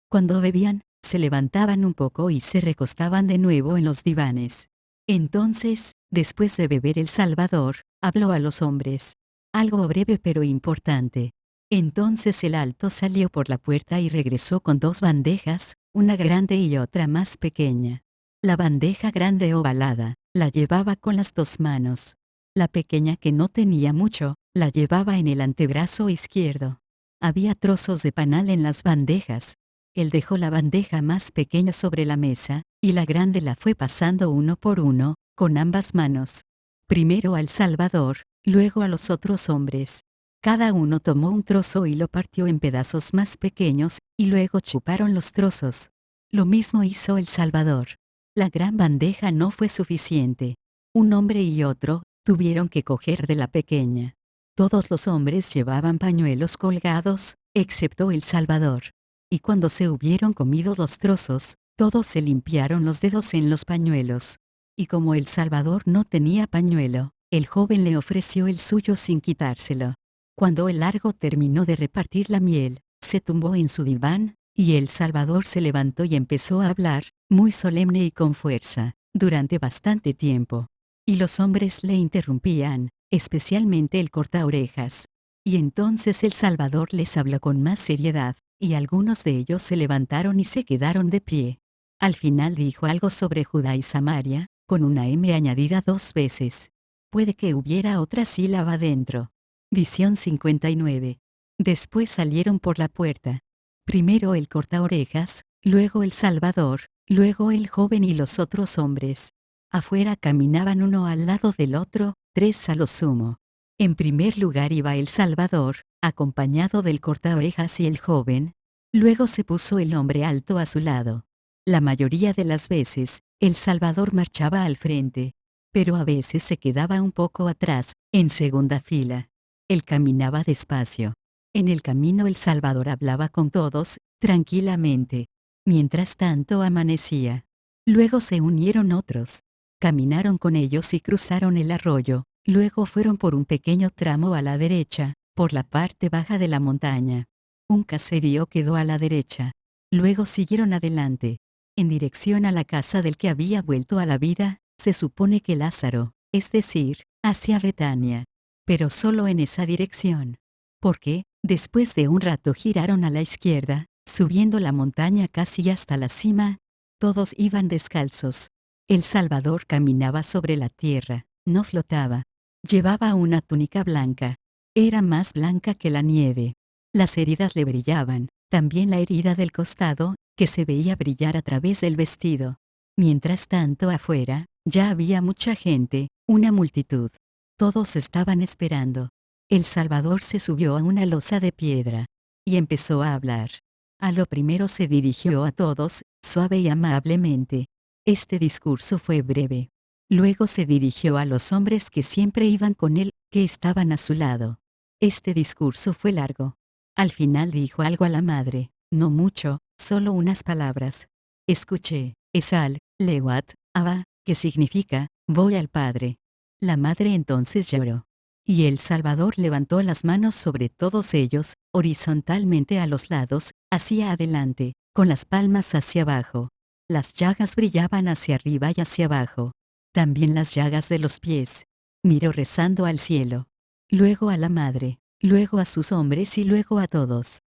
Cuando bebían, se levantaban un poco y se recostaban de nuevo en los divanes. Entonces, después de beber el Salvador, habló a los hombres. Algo breve pero importante. Entonces el alto salió por la puerta y regresó con dos bandejas, una grande y otra más pequeña. La bandeja grande ovalada, la llevaba con las dos manos. La pequeña que no tenía mucho, la llevaba en el antebrazo izquierdo. Había trozos de panal en las bandejas. Él dejó la bandeja más pequeña sobre la mesa, y la grande la fue pasando uno por uno, con ambas manos. Primero al Salvador, luego a los otros hombres. Cada uno tomó un trozo y lo partió en pedazos más pequeños, y luego chuparon los trozos. Lo mismo hizo el Salvador. La gran bandeja no fue suficiente. Un hombre y otro tuvieron que coger de la pequeña. Todos los hombres llevaban pañuelos colgados, excepto el Salvador. Y cuando se hubieron comido los trozos, todos se limpiaron los dedos en los pañuelos. Y como el Salvador no tenía pañuelo, el joven le ofreció el suyo sin quitárselo. Cuando el largo terminó de repartir la miel, se tumbó en su diván, y el Salvador se levantó y empezó a hablar, muy solemne y con fuerza, durante bastante tiempo. Y los hombres le interrumpían, especialmente el cortaorejas. Y entonces el Salvador les habló con más seriedad, y algunos de ellos se levantaron y se quedaron de pie. Al final dijo algo sobre Judá y Samaria, con una M añadida 2 veces. Puede que hubiera otra sílaba dentro. Visión 59. Después salieron por la puerta. Primero el cortaorejas, luego el Salvador, luego el joven y los otros hombres. Afuera caminaban uno al lado del otro, 3 a lo sumo. En primer lugar iba el Salvador, acompañado del cortaorejas y el joven. Luego se puso el hombre alto a su lado. La mayoría de las veces, el Salvador marchaba al frente, pero a veces se quedaba un poco atrás, en segunda fila. Él caminaba despacio. En el camino el Salvador hablaba con todos, tranquilamente. Mientras tanto amanecía. Luego se unieron otros. Caminaron con ellos y cruzaron el arroyo. Luego fueron por un pequeño tramo a la derecha, por la parte baja de la montaña. Un caserío quedó a la derecha. Luego siguieron adelante. En dirección a la casa del que había vuelto a la vida, se supone que Lázaro, es decir, hacia Betania. Pero solo en esa dirección. Porque, después de un rato giraron a la izquierda, subiendo la montaña casi hasta la cima. Todos iban descalzos. El Salvador caminaba sobre la tierra, no flotaba. Llevaba una túnica blanca. Era más blanca que la nieve. Las heridas le brillaban, también la herida del costado, que se veía brillar a través del vestido. Mientras tanto afuera, ya había mucha gente, una multitud. Todos estaban esperando. El Salvador se subió a una losa de piedra. Y empezó a hablar. A lo primero se dirigió a todos, suave y amablemente. Este discurso fue breve. Luego se dirigió a los hombres que siempre iban con él, que estaban a su lado. Este discurso fue largo. Al final dijo algo a la madre, no mucho, solo unas palabras. Escuché, Esal, Lewat, Abba, que significa, voy al Padre. La madre entonces lloró. Y el Salvador levantó las manos sobre todos ellos, horizontalmente a los lados, hacia adelante, con las palmas hacia abajo. Las llagas brillaban hacia arriba y hacia abajo. También las llagas de los pies. Miró rezando al cielo. Luego a la madre, luego a sus hombres y luego a todos.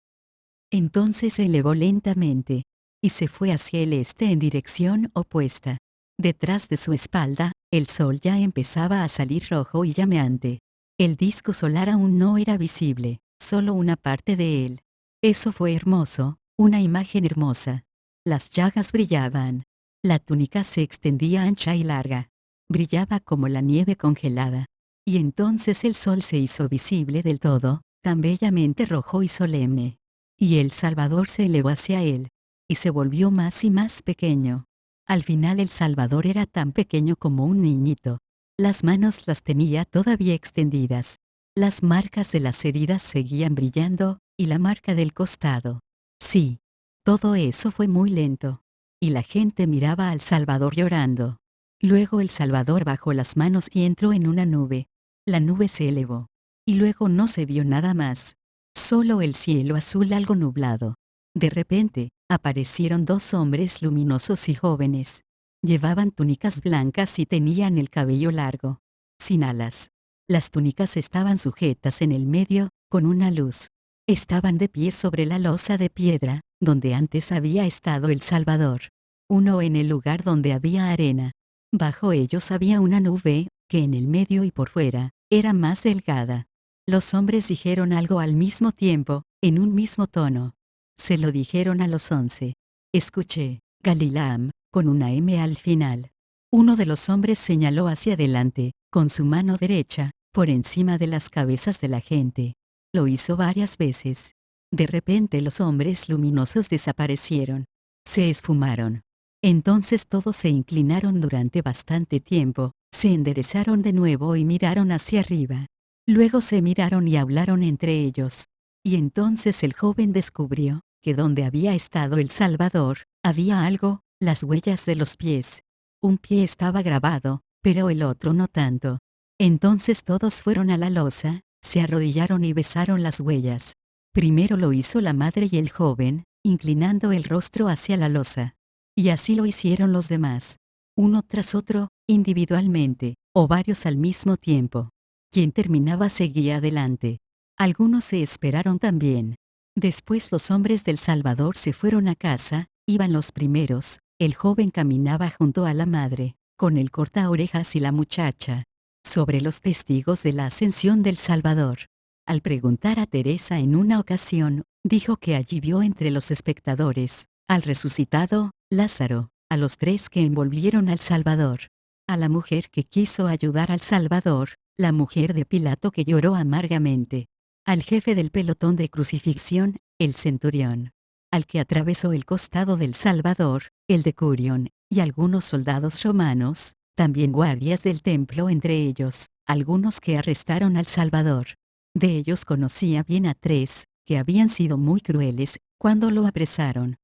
Entonces se elevó lentamente, y se fue hacia el este en dirección opuesta. Detrás de su espalda, el sol ya empezaba a salir rojo y llameante. El disco solar aún no era visible, solo una parte de él. Eso fue hermoso, una imagen hermosa. Las llagas brillaban. La túnica se extendía ancha y larga. Brillaba como la nieve congelada. Y entonces el sol se hizo visible del todo, tan bellamente rojo y solemne. Y el Salvador se elevó hacia él. Y se volvió más y más pequeño. Al final el Salvador era tan pequeño como un niñito. Las manos las tenía todavía extendidas. Las marcas de las heridas seguían brillando, y la marca del costado. Sí. Todo eso fue muy lento. Y la gente miraba al Salvador llorando. Luego el Salvador bajó las manos y entró en una nube. La nube se elevó. Y luego no se vio nada más. Solo el cielo azul algo nublado. De repente, aparecieron dos hombres luminosos y jóvenes. Llevaban túnicas blancas y tenían el cabello largo. Sin alas. Las túnicas estaban sujetas en el medio, con una luz. Estaban de pie sobre la losa de piedra, donde antes había estado el Salvador. Uno en el lugar donde había arena. Bajo ellos había una nube, que en el medio y por fuera, era más delgada. Los hombres dijeron algo al mismo tiempo, en un mismo tono. Se lo dijeron a los 11. Escuché, Galilam, con una M al final. Uno de los hombres señaló hacia adelante, con su mano derecha, por encima de las cabezas de la gente. Lo hizo varias veces. De repente los hombres luminosos desaparecieron. Se esfumaron. Entonces todos se inclinaron durante bastante tiempo, se enderezaron de nuevo y miraron hacia arriba. Luego se miraron y hablaron entre ellos. Y entonces el joven descubrió que donde había estado el Salvador, había algo, las huellas de los pies. Un pie estaba grabado, pero el otro no tanto. Entonces todos fueron a la losa, se arrodillaron y besaron las huellas. Primero lo hizo la madre y el joven, inclinando el rostro hacia la losa. Y así lo hicieron los demás. Uno tras otro, individualmente, o varios al mismo tiempo. Quien terminaba seguía adelante. Algunos se esperaron también. Después los hombres del Salvador se fueron a casa, iban los primeros, el joven caminaba junto a la madre, con el cortaorejas y la muchacha. Sobre los testigos de la ascensión del Salvador. Al preguntar a Teresa en una ocasión, dijo que allí vio entre los espectadores, al resucitado, Lázaro, a los 3 que envolvieron al Salvador. A la mujer que quiso ayudar al Salvador, la mujer de Pilato que lloró amargamente. Al jefe del pelotón de crucifixión, el centurión. Al que atravesó el costado del Salvador, el decurión, y algunos soldados romanos, también guardias del templo entre ellos, algunos que arrestaron al Salvador. De ellos conocía bien a 3, que habían sido muy crueles, cuando lo apresaron.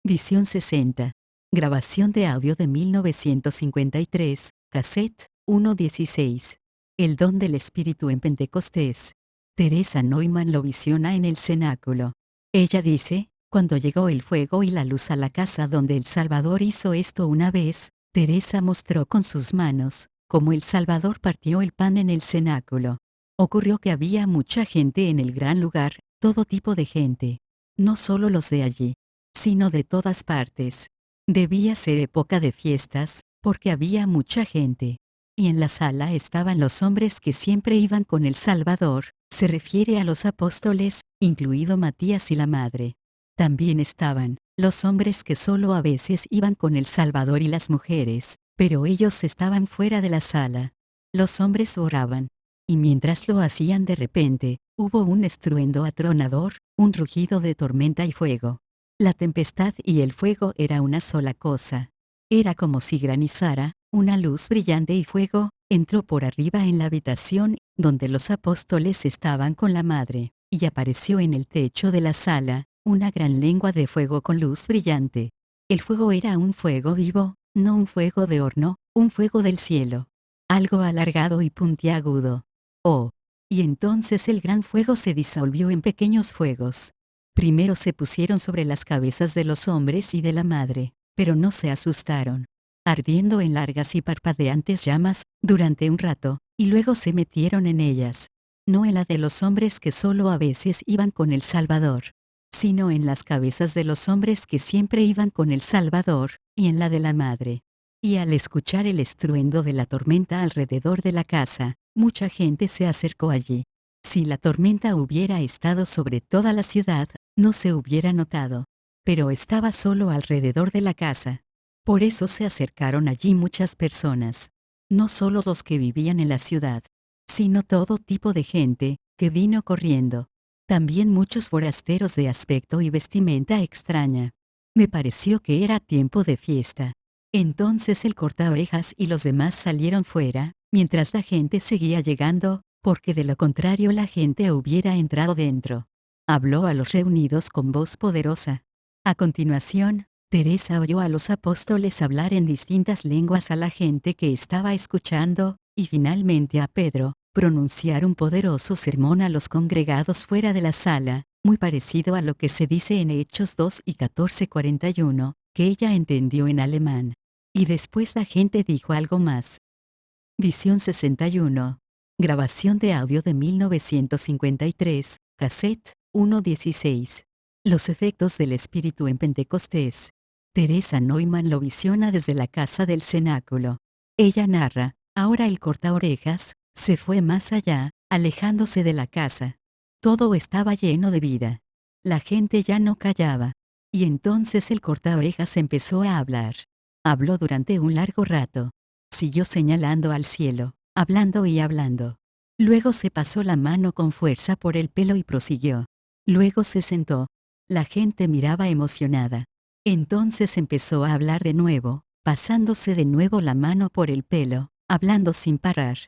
Visión 60. Grabación de audio de 1953, cassette 1:16. El don del Espíritu en Pentecostés. Teresa Neumann lo visiona en el cenáculo. Ella dice, cuando llegó el fuego y la luz a la casa donde El Salvador hizo esto una vez, Teresa mostró con sus manos, cómo El Salvador partió el pan en el cenáculo. Ocurrió que había mucha gente en el gran lugar, todo tipo de gente. No solo los de allí, sino de todas partes. Debía ser época de fiestas, porque había mucha gente. Y en la sala estaban los hombres que siempre iban con El Salvador, se refiere a los apóstoles, incluido Matías y la madre. También estaban los hombres que solo a veces iban con El Salvador y las mujeres, pero ellos estaban fuera de la sala. Los hombres oraban. Y mientras lo hacían de repente, hubo un estruendo atronador, un rugido de tormenta y fuego. La tempestad y el fuego era una sola cosa. Era como si granizara, una luz brillante y fuego, entró por arriba en la habitación, donde los apóstoles estaban con la madre, y apareció en el techo de la sala, una gran lengua de fuego con luz brillante. El fuego era un fuego vivo, no un fuego de horno, un fuego del cielo. Algo alargado y puntiagudo. Oh. Y entonces el gran fuego se disolvió en pequeños fuegos. Primero se pusieron sobre las cabezas de los hombres y de la madre, pero no se asustaron. Ardiendo en largas y parpadeantes llamas, durante un rato, y luego se metieron en ellas. No en la de los hombres que solo a veces iban con El Salvador, sino en las cabezas de los hombres que siempre iban con El Salvador, y en la de la madre. Y al escuchar el estruendo de la tormenta alrededor de la casa, mucha gente se acercó allí. Si la tormenta hubiera estado sobre toda la ciudad, no se hubiera notado. Pero estaba solo alrededor de la casa. Por eso se acercaron allí muchas personas. No solo los que vivían en la ciudad, sino todo tipo de gente, que vino corriendo. También muchos forasteros de aspecto y vestimenta extraña. Me pareció que era tiempo de fiesta. Entonces el cortaorejas y los demás salieron fuera, mientras la gente seguía llegando, porque de lo contrario la gente hubiera entrado dentro. Habló a los reunidos con voz poderosa. A continuación, Teresa oyó a los apóstoles hablar en distintas lenguas a la gente que estaba escuchando, y finalmente a Pedro, pronunciar un poderoso sermón a los congregados fuera de la sala, muy parecido a lo que se dice en Hechos 2 y 14:41, que ella entendió en alemán. Y después la gente dijo algo más. Visión 61. Grabación de audio de 1953, cassette 1:16. Los efectos del Espíritu en Pentecostés. Teresa Neumann lo visiona desde la casa del cenáculo. Ella narra, ahora el cortaorejas, se fue más allá, alejándose de la casa. Todo estaba lleno de vida. La gente ya no callaba. Y entonces el cortaorejas empezó a hablar. Habló durante un largo rato. Siguió señalando al cielo, hablando y hablando. Luego se pasó la mano con fuerza por el pelo y prosiguió. Luego se sentó. La gente miraba emocionada. Entonces empezó a hablar de nuevo, pasándose de nuevo la mano por el pelo, hablando sin parar.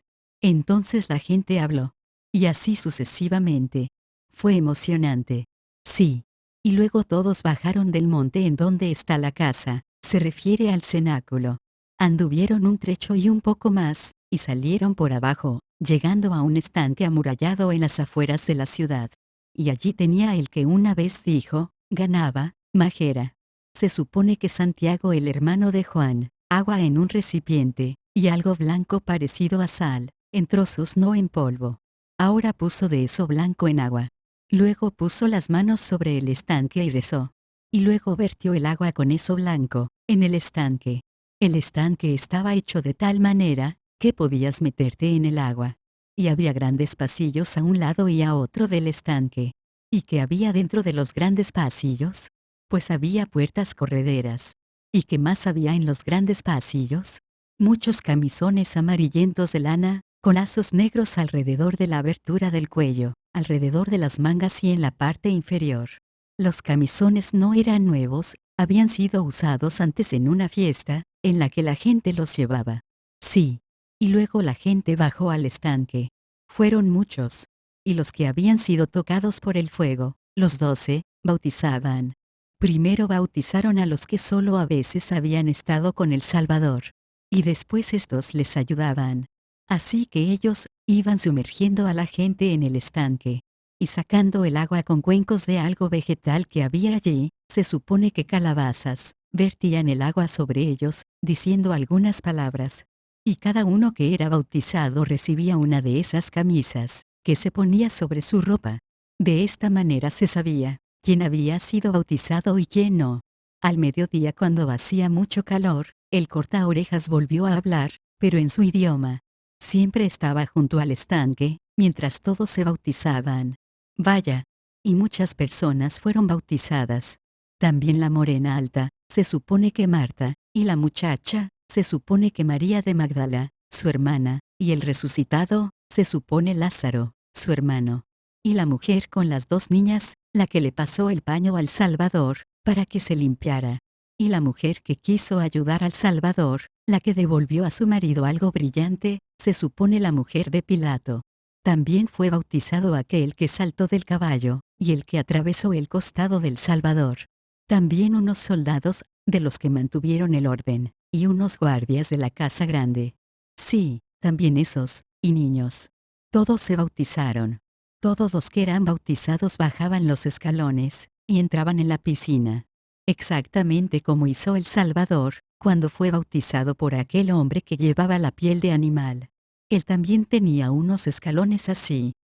Entonces la gente habló. Y así sucesivamente. Fue emocionante. Sí. Y luego todos bajaron del monte en donde está la casa, se refiere al cenáculo. Anduvieron un trecho y un poco más, y salieron por abajo, llegando a un estanque amurallado en las afueras de la ciudad. Y allí tenía el que una vez dijo, ganaba, majera. Se supone que Santiago el hermano de Juan, agua en un recipiente, y algo blanco parecido a sal, en trozos no en polvo. Ahora puso de eso blanco en agua. Luego puso las manos sobre el estanque y rezó. Y luego vertió el agua con eso blanco, en el estanque. El estanque estaba hecho de tal manera, que podías meterte en el agua. Y había grandes pasillos a un lado y a otro del estanque. ¿Y qué había dentro de los grandes pasillos? Pues había puertas correderas. ¿Y qué más había en los grandes pasillos? Muchos camisones amarillentos de lana, con lazos negros alrededor de la abertura del cuello, alrededor de las mangas y en la parte inferior. Los camisones no eran nuevos, habían sido usados antes en una fiesta, en la que la gente los llevaba. Sí. Y luego la gente bajó al estanque. Fueron muchos. Y los que habían sido tocados por el fuego, los 12, bautizaban. Primero bautizaron a los que solo a veces habían estado con El Salvador. Y después estos les ayudaban. Así que ellos iban sumergiendo a la gente en el estanque. y sacando el agua con cuencos de algo vegetal que había allí, se supone que calabazas, vertían el agua sobre ellos, diciendo algunas palabras. Y cada uno que era bautizado recibía una de esas camisas, que se ponía sobre su ropa. De esta manera se sabía quién había sido bautizado y quién no. Al mediodía, cuando hacía mucho calor, el cortaorejas volvió a hablar, pero en su idioma. Siempre estaba junto al estanque, mientras todos se bautizaban. Vaya. Y muchas personas fueron bautizadas. También la morena alta, se supone que Marta, y la muchacha, se supone que María de Magdala, su hermana, y el resucitado, se supone Lázaro, su hermano. Y la mujer con las dos niñas, la que le pasó el paño al Salvador, para que se limpiara. Y la mujer que quiso ayudar al Salvador, la que devolvió a su marido algo brillante, se supone la mujer de Pilato. También fue bautizado aquel que saltó del caballo, y el que atravesó el costado del Salvador. También unos soldados, de los que mantuvieron el orden, y unos guardias de la casa grande. Sí, también esos, y niños. Todos se bautizaron. Todos los que eran bautizados bajaban los escalones, y entraban en la piscina. Exactamente como hizo el Salvador, cuando fue bautizado por aquel hombre que llevaba la piel de animal. Él también tenía unos escalones así.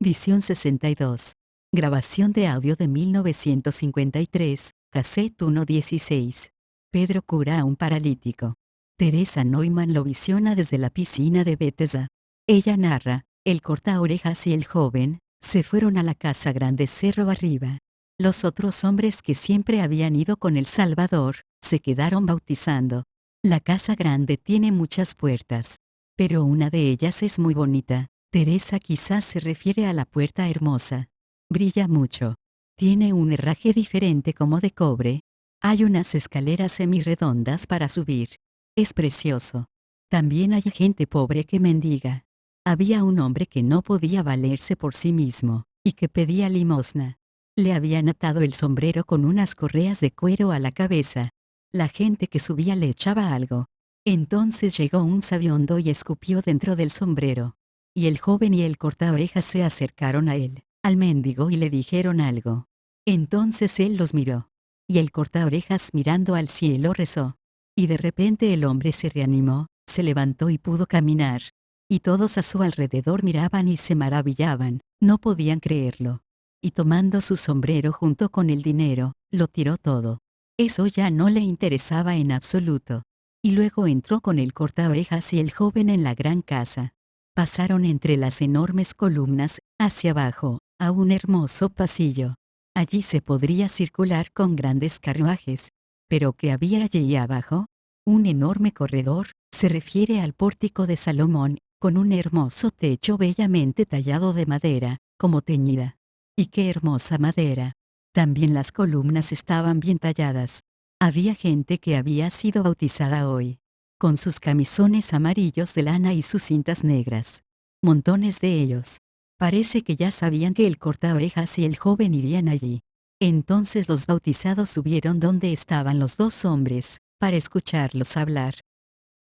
Visión 62. Grabación de audio de 1953, cassette 1.16. Pedro cura a un paralítico. Teresa Neumann lo visiona desde la piscina de Bethesda. Ella narra, el cortaorejas y el joven, se fueron a la casa grande cerro arriba. Los otros hombres que siempre habían ido con el Salvador, se quedaron bautizando. La casa grande tiene muchas puertas, pero una de ellas es muy bonita. Teresa quizás se refiere a la puerta hermosa. Brilla mucho. Tiene un herraje diferente como de cobre. Hay unas escaleras semirredondas para subir. Es precioso. También hay gente pobre que mendiga. Había un hombre que no podía valerse por sí mismo, y que pedía limosna. Le habían atado el sombrero con unas correas de cuero a la cabeza. La gente que subía le echaba algo. Entonces llegó un sabiondo y escupió dentro del sombrero. Y el joven y el cortaorejas se acercaron a él, al mendigo, y le dijeron algo. Entonces él los miró. Y el cortaorejas, mirando al cielo, rezó. Y de repente el hombre se reanimó, se levantó y pudo caminar. Y todos a su alrededor miraban y se maravillaban, no podían creerlo. Y tomando su sombrero junto con el dinero, lo tiró todo. Eso ya no le interesaba en absoluto. Y luego entró con el cortaorejas y el joven en la gran casa. Pasaron entre las enormes columnas, hacia abajo, a un hermoso pasillo. Allí se podría circular con grandes carruajes. ¿Pero qué había allí abajo? Un enorme corredor, se refiere al pórtico de Salomón, con un hermoso techo bellamente tallado de madera, como teñida. ¡Y qué hermosa madera! También las columnas estaban bien talladas. Había gente que había sido bautizada hoy, con sus camisones amarillos de lana y sus cintas negras. Montones de ellos. Parece que ya sabían que el cortaorejas y el joven irían allí. Entonces los bautizados subieron donde estaban los dos hombres, para escucharlos hablar.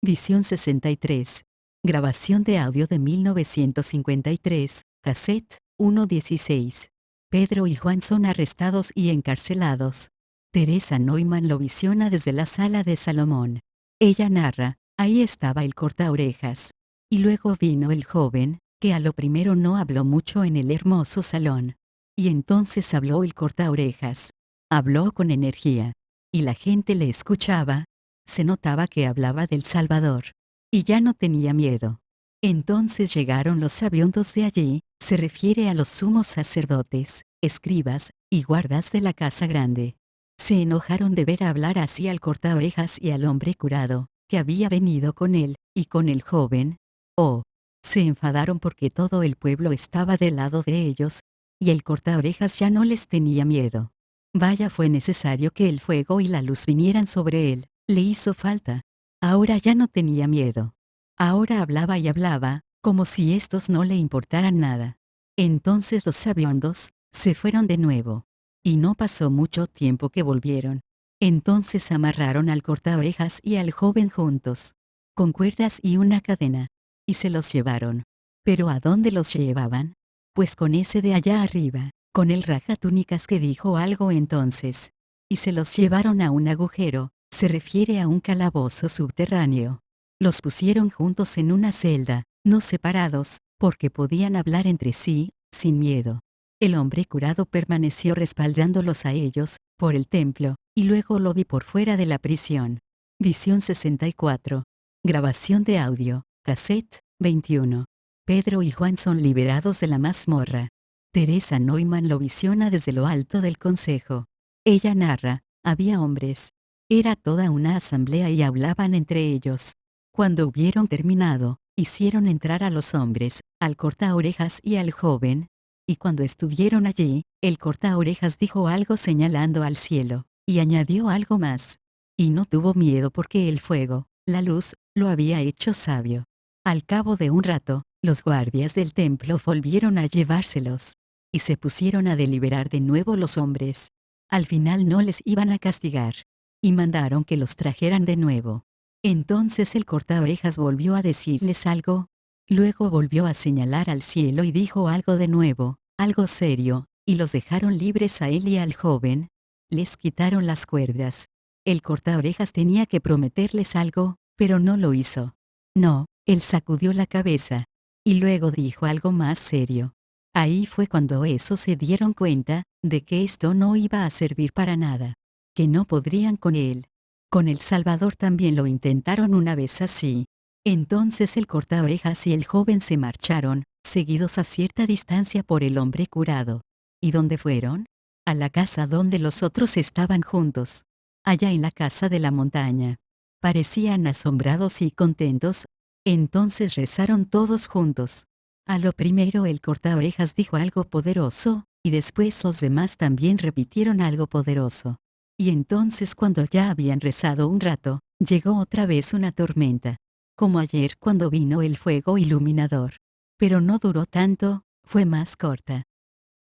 Visión 63. Grabación de audio de 1953, cassette 1.16. Pedro y Juan son arrestados y encarcelados. Teresa Neumann lo visiona desde la sala de Salomón. Ella narra, ahí estaba el cortaorejas. Y luego vino el joven, que a lo primero no habló mucho en el hermoso salón. Y entonces habló el cortaorejas. Habló con energía. Y la gente le escuchaba. Se notaba que hablaba del Salvador. Y ya no tenía miedo. Entonces llegaron los sabiondos de allí, se refiere a los sumos sacerdotes, escribas, y guardas de la casa grande. Se enojaron de ver hablar así al cortaorejas y al hombre curado, que había venido con él, y con el joven. Oh, se enfadaron porque todo el pueblo estaba del lado de ellos, y el cortaorejas ya no les tenía miedo. Vaya, fue necesario que el fuego y la luz vinieran sobre él, le hizo falta. Ahora ya no tenía miedo. Ahora hablaba y hablaba, como si estos no le importaran nada. Entonces los sabiondos se fueron de nuevo. Y no pasó mucho tiempo que volvieron. Entonces amarraron al cortaorejas y al joven juntos, con cuerdas y una cadena, y se los llevaron. ¿Pero a dónde los llevaban? pues con ese de allá arriba, con el rajatúnicas que dijo algo entonces. Y se los llevaron a un agujero, se refiere a un calabozo subterráneo. Los pusieron juntos en una celda, no separados, porque podían hablar entre sí, sin miedo. El hombre curado permaneció respaldándolos a ellos, por el templo, y luego lo vi por fuera de la prisión. Visión 64. Grabación de audio, cassette, 21. Pedro y Juan son liberados de la mazmorra. Teresa Neumann lo visiona desde lo alto del consejo. Ella narra, había hombres. Era toda una asamblea y hablaban entre ellos. Cuando hubieron terminado, hicieron entrar a los hombres, al cortaorejas y al joven. Y cuando estuvieron allí, el cortaorejas dijo algo señalando al cielo, y añadió algo más. Y no tuvo miedo porque el fuego, la luz, lo había hecho sabio. Al cabo de un rato, los guardias del templo volvieron a llevárselos. Y se pusieron a deliberar de nuevo los hombres. Al final no les iban a castigar. Y mandaron que los trajeran de nuevo. Entonces el cortaorejas volvió a decirles algo. Luego volvió a señalar al cielo y dijo algo de nuevo, algo serio, y los dejaron libres a él y al joven. Les quitaron las cuerdas. El cortaorejas tenía que prometerles algo, pero no lo hizo. No, él sacudió la cabeza. Y luego dijo algo más serio. Ahí fue cuando esos se dieron cuenta, de que esto no iba a servir para nada. Que no podrían con él. Con el Salvador también lo intentaron una vez así. Entonces el cortaorejas y el joven se marcharon, seguidos a cierta distancia por el hombre curado. ¿Y dónde fueron? A la casa donde los otros estaban juntos. Allá en la casa de la montaña. Parecían asombrados y contentos. Entonces rezaron todos juntos. A lo primero el cortaorejas dijo algo poderoso, y después los demás también repitieron algo poderoso. Y entonces cuando ya habían rezado un rato, llegó otra vez una tormenta. Como ayer cuando vino el fuego iluminador. Pero no duró tanto, fue más corta.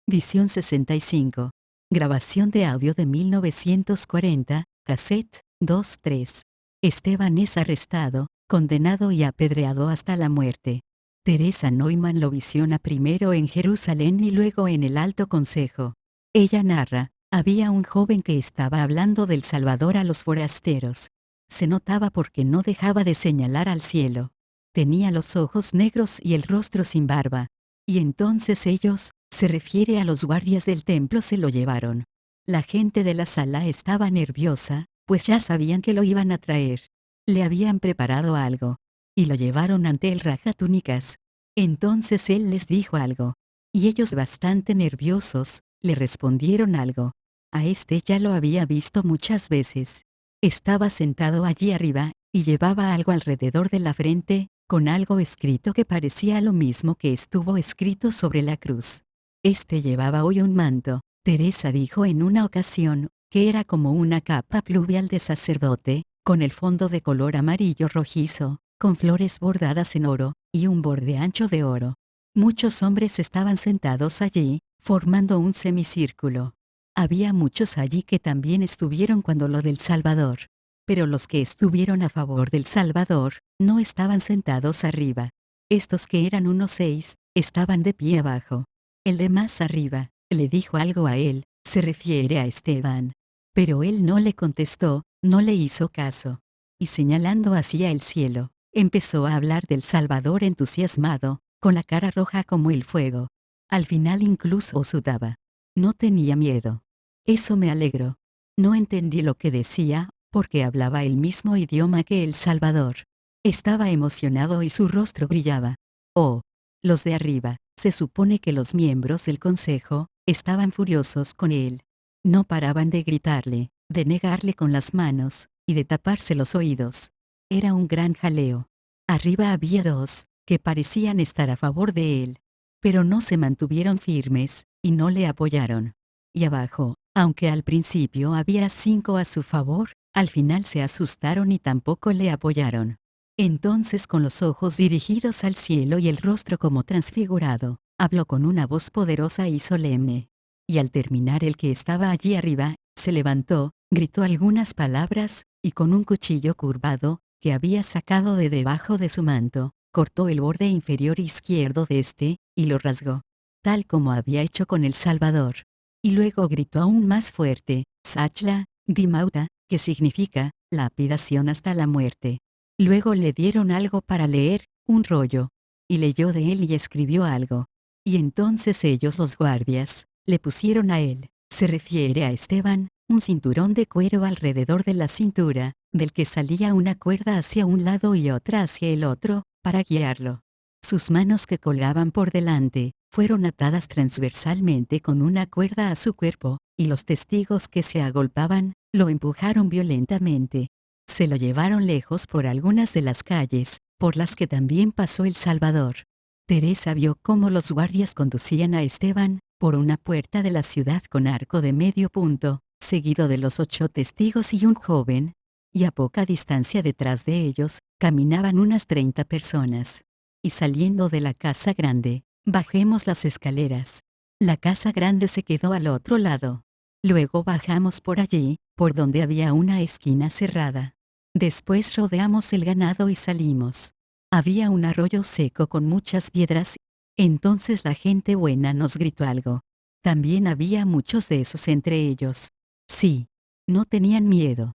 Visión 65. Grabación de audio de 1940, cassette, 2-3. Esteban es arrestado, condenado y apedreado hasta la muerte. Teresa Neumann lo visiona primero en Jerusalén y luego en el Alto Consejo. Ella narra, había un joven que estaba hablando del Salvador a los forasteros. Se notaba porque no dejaba de señalar al cielo. Tenía los ojos negros y el rostro sin barba. Y entonces ellos, se refiere a los guardias del templo, se lo llevaron. La gente de la sala estaba nerviosa, pues ya sabían que lo iban a traer. Le habían preparado algo. Y lo llevaron ante el rajatúnicas. Entonces él les dijo algo. Y ellos bastante nerviosos, le respondieron algo. A este ya lo había visto muchas veces. Estaba sentado allí arriba, y llevaba algo alrededor de la frente, con algo escrito que parecía lo mismo que estuvo escrito sobre la cruz. Este llevaba hoy un manto, Teresa dijo en una ocasión, que era como una capa pluvial de sacerdote, con el fondo de color amarillo rojizo, con flores bordadas en oro, y un borde ancho de oro. Muchos hombres estaban sentados allí, formando un semicírculo. Había muchos allí que también estuvieron cuando lo del Salvador. Pero los que estuvieron a favor del Salvador, no estaban sentados arriba. Estos que eran unos 6, estaban de pie abajo. El de más arriba, le dijo algo a él, se refiere a Esteban. Pero él no le contestó, no le hizo caso. Y señalando hacia el cielo, empezó a hablar del Salvador entusiasmado, con la cara roja como el fuego. Al final incluso sudaba. No tenía miedo. Eso me alegró. No entendí lo que decía, porque hablaba el mismo idioma que el Salvador. Estaba emocionado y su rostro brillaba. Oh, los de arriba, se supone que los miembros del consejo, estaban furiosos con él. No paraban de gritarle, de negarle con las manos, y de taparse los oídos. Era un gran jaleo. Arriba había 2, que parecían estar a favor de él. Pero no se mantuvieron firmes, y no le apoyaron. Y abajo, aunque al principio había 5 a su favor, al final se asustaron y tampoco le apoyaron. Entonces con los ojos dirigidos al cielo y el rostro como transfigurado, habló con una voz poderosa y solemne. Y al terminar el que estaba allí arriba, se levantó, gritó algunas palabras, y con un cuchillo curvado, que había sacado de debajo de su manto, cortó el borde inferior izquierdo de este, y lo rasgó. tal como había hecho con El Salvador. Y luego gritó aún más fuerte, Sachla, Dimauta, que significa, lapidación hasta la muerte. Luego le dieron algo para leer, un rollo. Y leyó de él y escribió algo. Y entonces ellos, los guardias, le pusieron a él, se refiere a Esteban, un cinturón de cuero alrededor de la cintura, del que salía una cuerda hacia un lado y otra hacia el otro, para guiarlo. Sus manos que colgaban por delante, fueron atadas transversalmente con una cuerda a su cuerpo, y los testigos que se agolpaban, lo empujaron violentamente. Se lo llevaron lejos por algunas de las calles, por las que también pasó El Salvador. Teresa vio cómo los guardias conducían a Esteban, por una puerta de la ciudad con arco de medio punto, seguido de los 8 testigos y un joven, y a poca distancia detrás de ellos, caminaban unas 30 personas. Y saliendo de la casa grande, bajemos las escaleras. La casa grande se quedó al otro lado. Luego bajamos por allí, por donde había una esquina cerrada. Después rodeamos el ganado y salimos. Había un arroyo seco con muchas piedras. Entonces la gente buena nos gritó algo. También había muchos de esos entre ellos. Sí, no tenían miedo.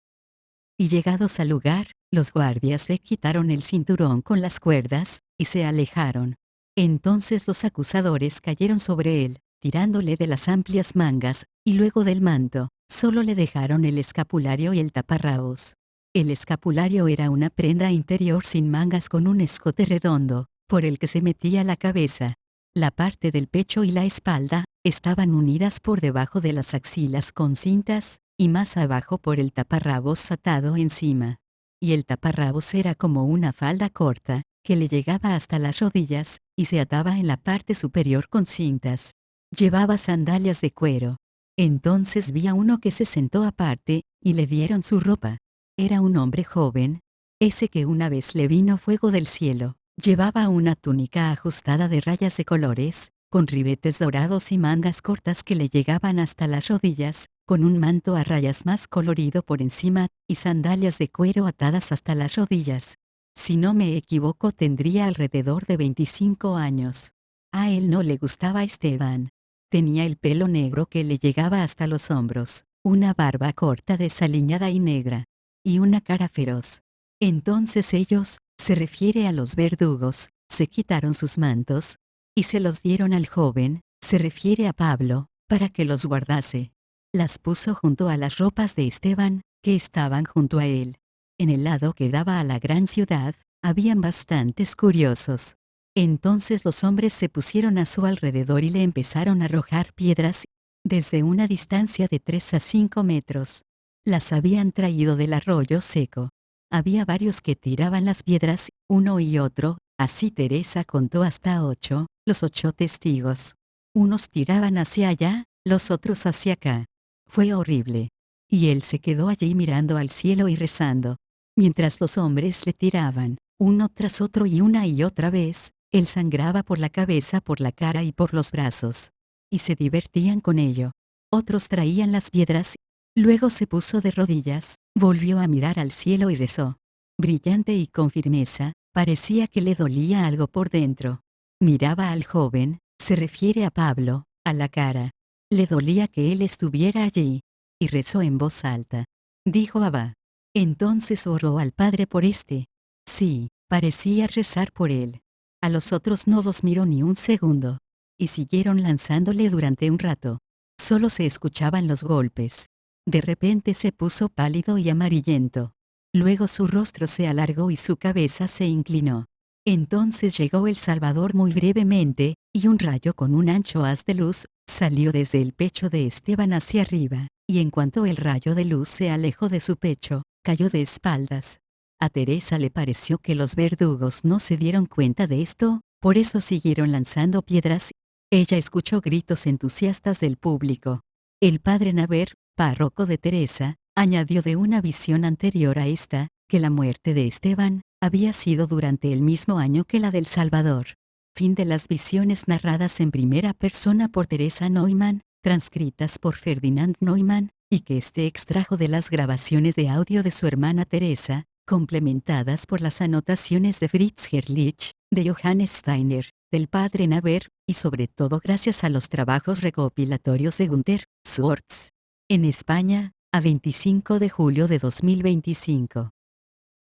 Y llegados al lugar, los guardias le quitaron el cinturón con las cuerdas, y se alejaron. Entonces los acusadores cayeron sobre él, tirándole de las amplias mangas, y luego del manto, solo le dejaron el escapulario y el taparrabos. El escapulario era una prenda interior sin mangas con un escote redondo, por el que se metía la cabeza. La parte del pecho y la espalda, estaban unidas por debajo de las axilas con cintas, y más abajo por el taparrabos atado encima. Y el taparrabos era como una falda corta, que le llegaba hasta las rodillas, y se ataba en la parte superior con cintas. Llevaba sandalias de cuero. Entonces vi a uno que se sentó aparte, y le dieron su ropa. Era un hombre joven, ese que una vez le vino fuego del cielo. Llevaba una túnica ajustada de rayas de colores, con ribetes dorados y mangas cortas que le llegaban hasta las rodillas, con un manto a rayas más colorido por encima, y sandalias de cuero atadas hasta las rodillas. Si no me equivoco tendría alrededor de 25 años. A él no le gustaba Esteban. Tenía el pelo negro que le llegaba hasta los hombros, una barba corta desaliñada y negra, y una cara feroz. Entonces ellos, se refiere a los verdugos, se quitaron sus mantos, y se los dieron al joven, se refiere a Pablo, para que los guardase. Las puso junto a las ropas de Esteban, que estaban junto a él. En el lado que daba a la gran ciudad, habían bastantes curiosos. Entonces los hombres se pusieron a su alrededor y le empezaron a arrojar piedras, desde una distancia de 3 a 5 metros. Las habían traído del arroyo seco. Había varios que tiraban las piedras, uno y otro, así Teresa contó hasta 8, los 8 testigos. Unos tiraban hacia allá, los otros hacia acá. Fue horrible. Y él se quedó allí mirando al cielo y rezando. Mientras los hombres le tiraban, uno tras otro y una y otra vez, él sangraba por la cabeza, por la cara y por los brazos. Y se divertían con ello. Otros traían las piedras. Luego se puso de rodillas, volvió a mirar al cielo y rezó. Brillante y con firmeza, parecía que le dolía algo por dentro. Miraba al joven, se refiere a Pablo, a la cara. Le dolía que él estuviera allí. Y rezó en voz alta. Dijo Abba. Entonces oró al Padre por este. Sí, parecía rezar por él. A los otros no los miró ni un segundo. Y siguieron lanzándole durante un rato. Solo se escuchaban los golpes. De repente se puso pálido y amarillento. Luego su rostro se alargó y su cabeza se inclinó. Entonces llegó El Salvador muy brevemente, y un rayo con un ancho haz de luz, salió desde el pecho de Esteban hacia arriba, y en cuanto el rayo de luz se alejó de su pecho, cayó de espaldas. A Teresa le pareció que los verdugos no se dieron cuenta de esto, por eso siguieron lanzando piedras. Ella escuchó gritos entusiastas del público. El padre Naver, párroco de Teresa, añadió de una visión anterior a esta, que la muerte de Esteban había sido durante el mismo año que la del Salvador. Fin de las visiones narradas en primera persona por Teresa Neumann, transcritas por Ferdinand Neumann, y que este extrajo de las grabaciones de audio de su hermana Teresa, complementadas por las anotaciones de Fritz Gerlich, de Johannes Steiner, del padre Naber, y sobre todo gracias a los trabajos recopilatorios de Gunther Swartz. En España, a 25 de julio de 2025.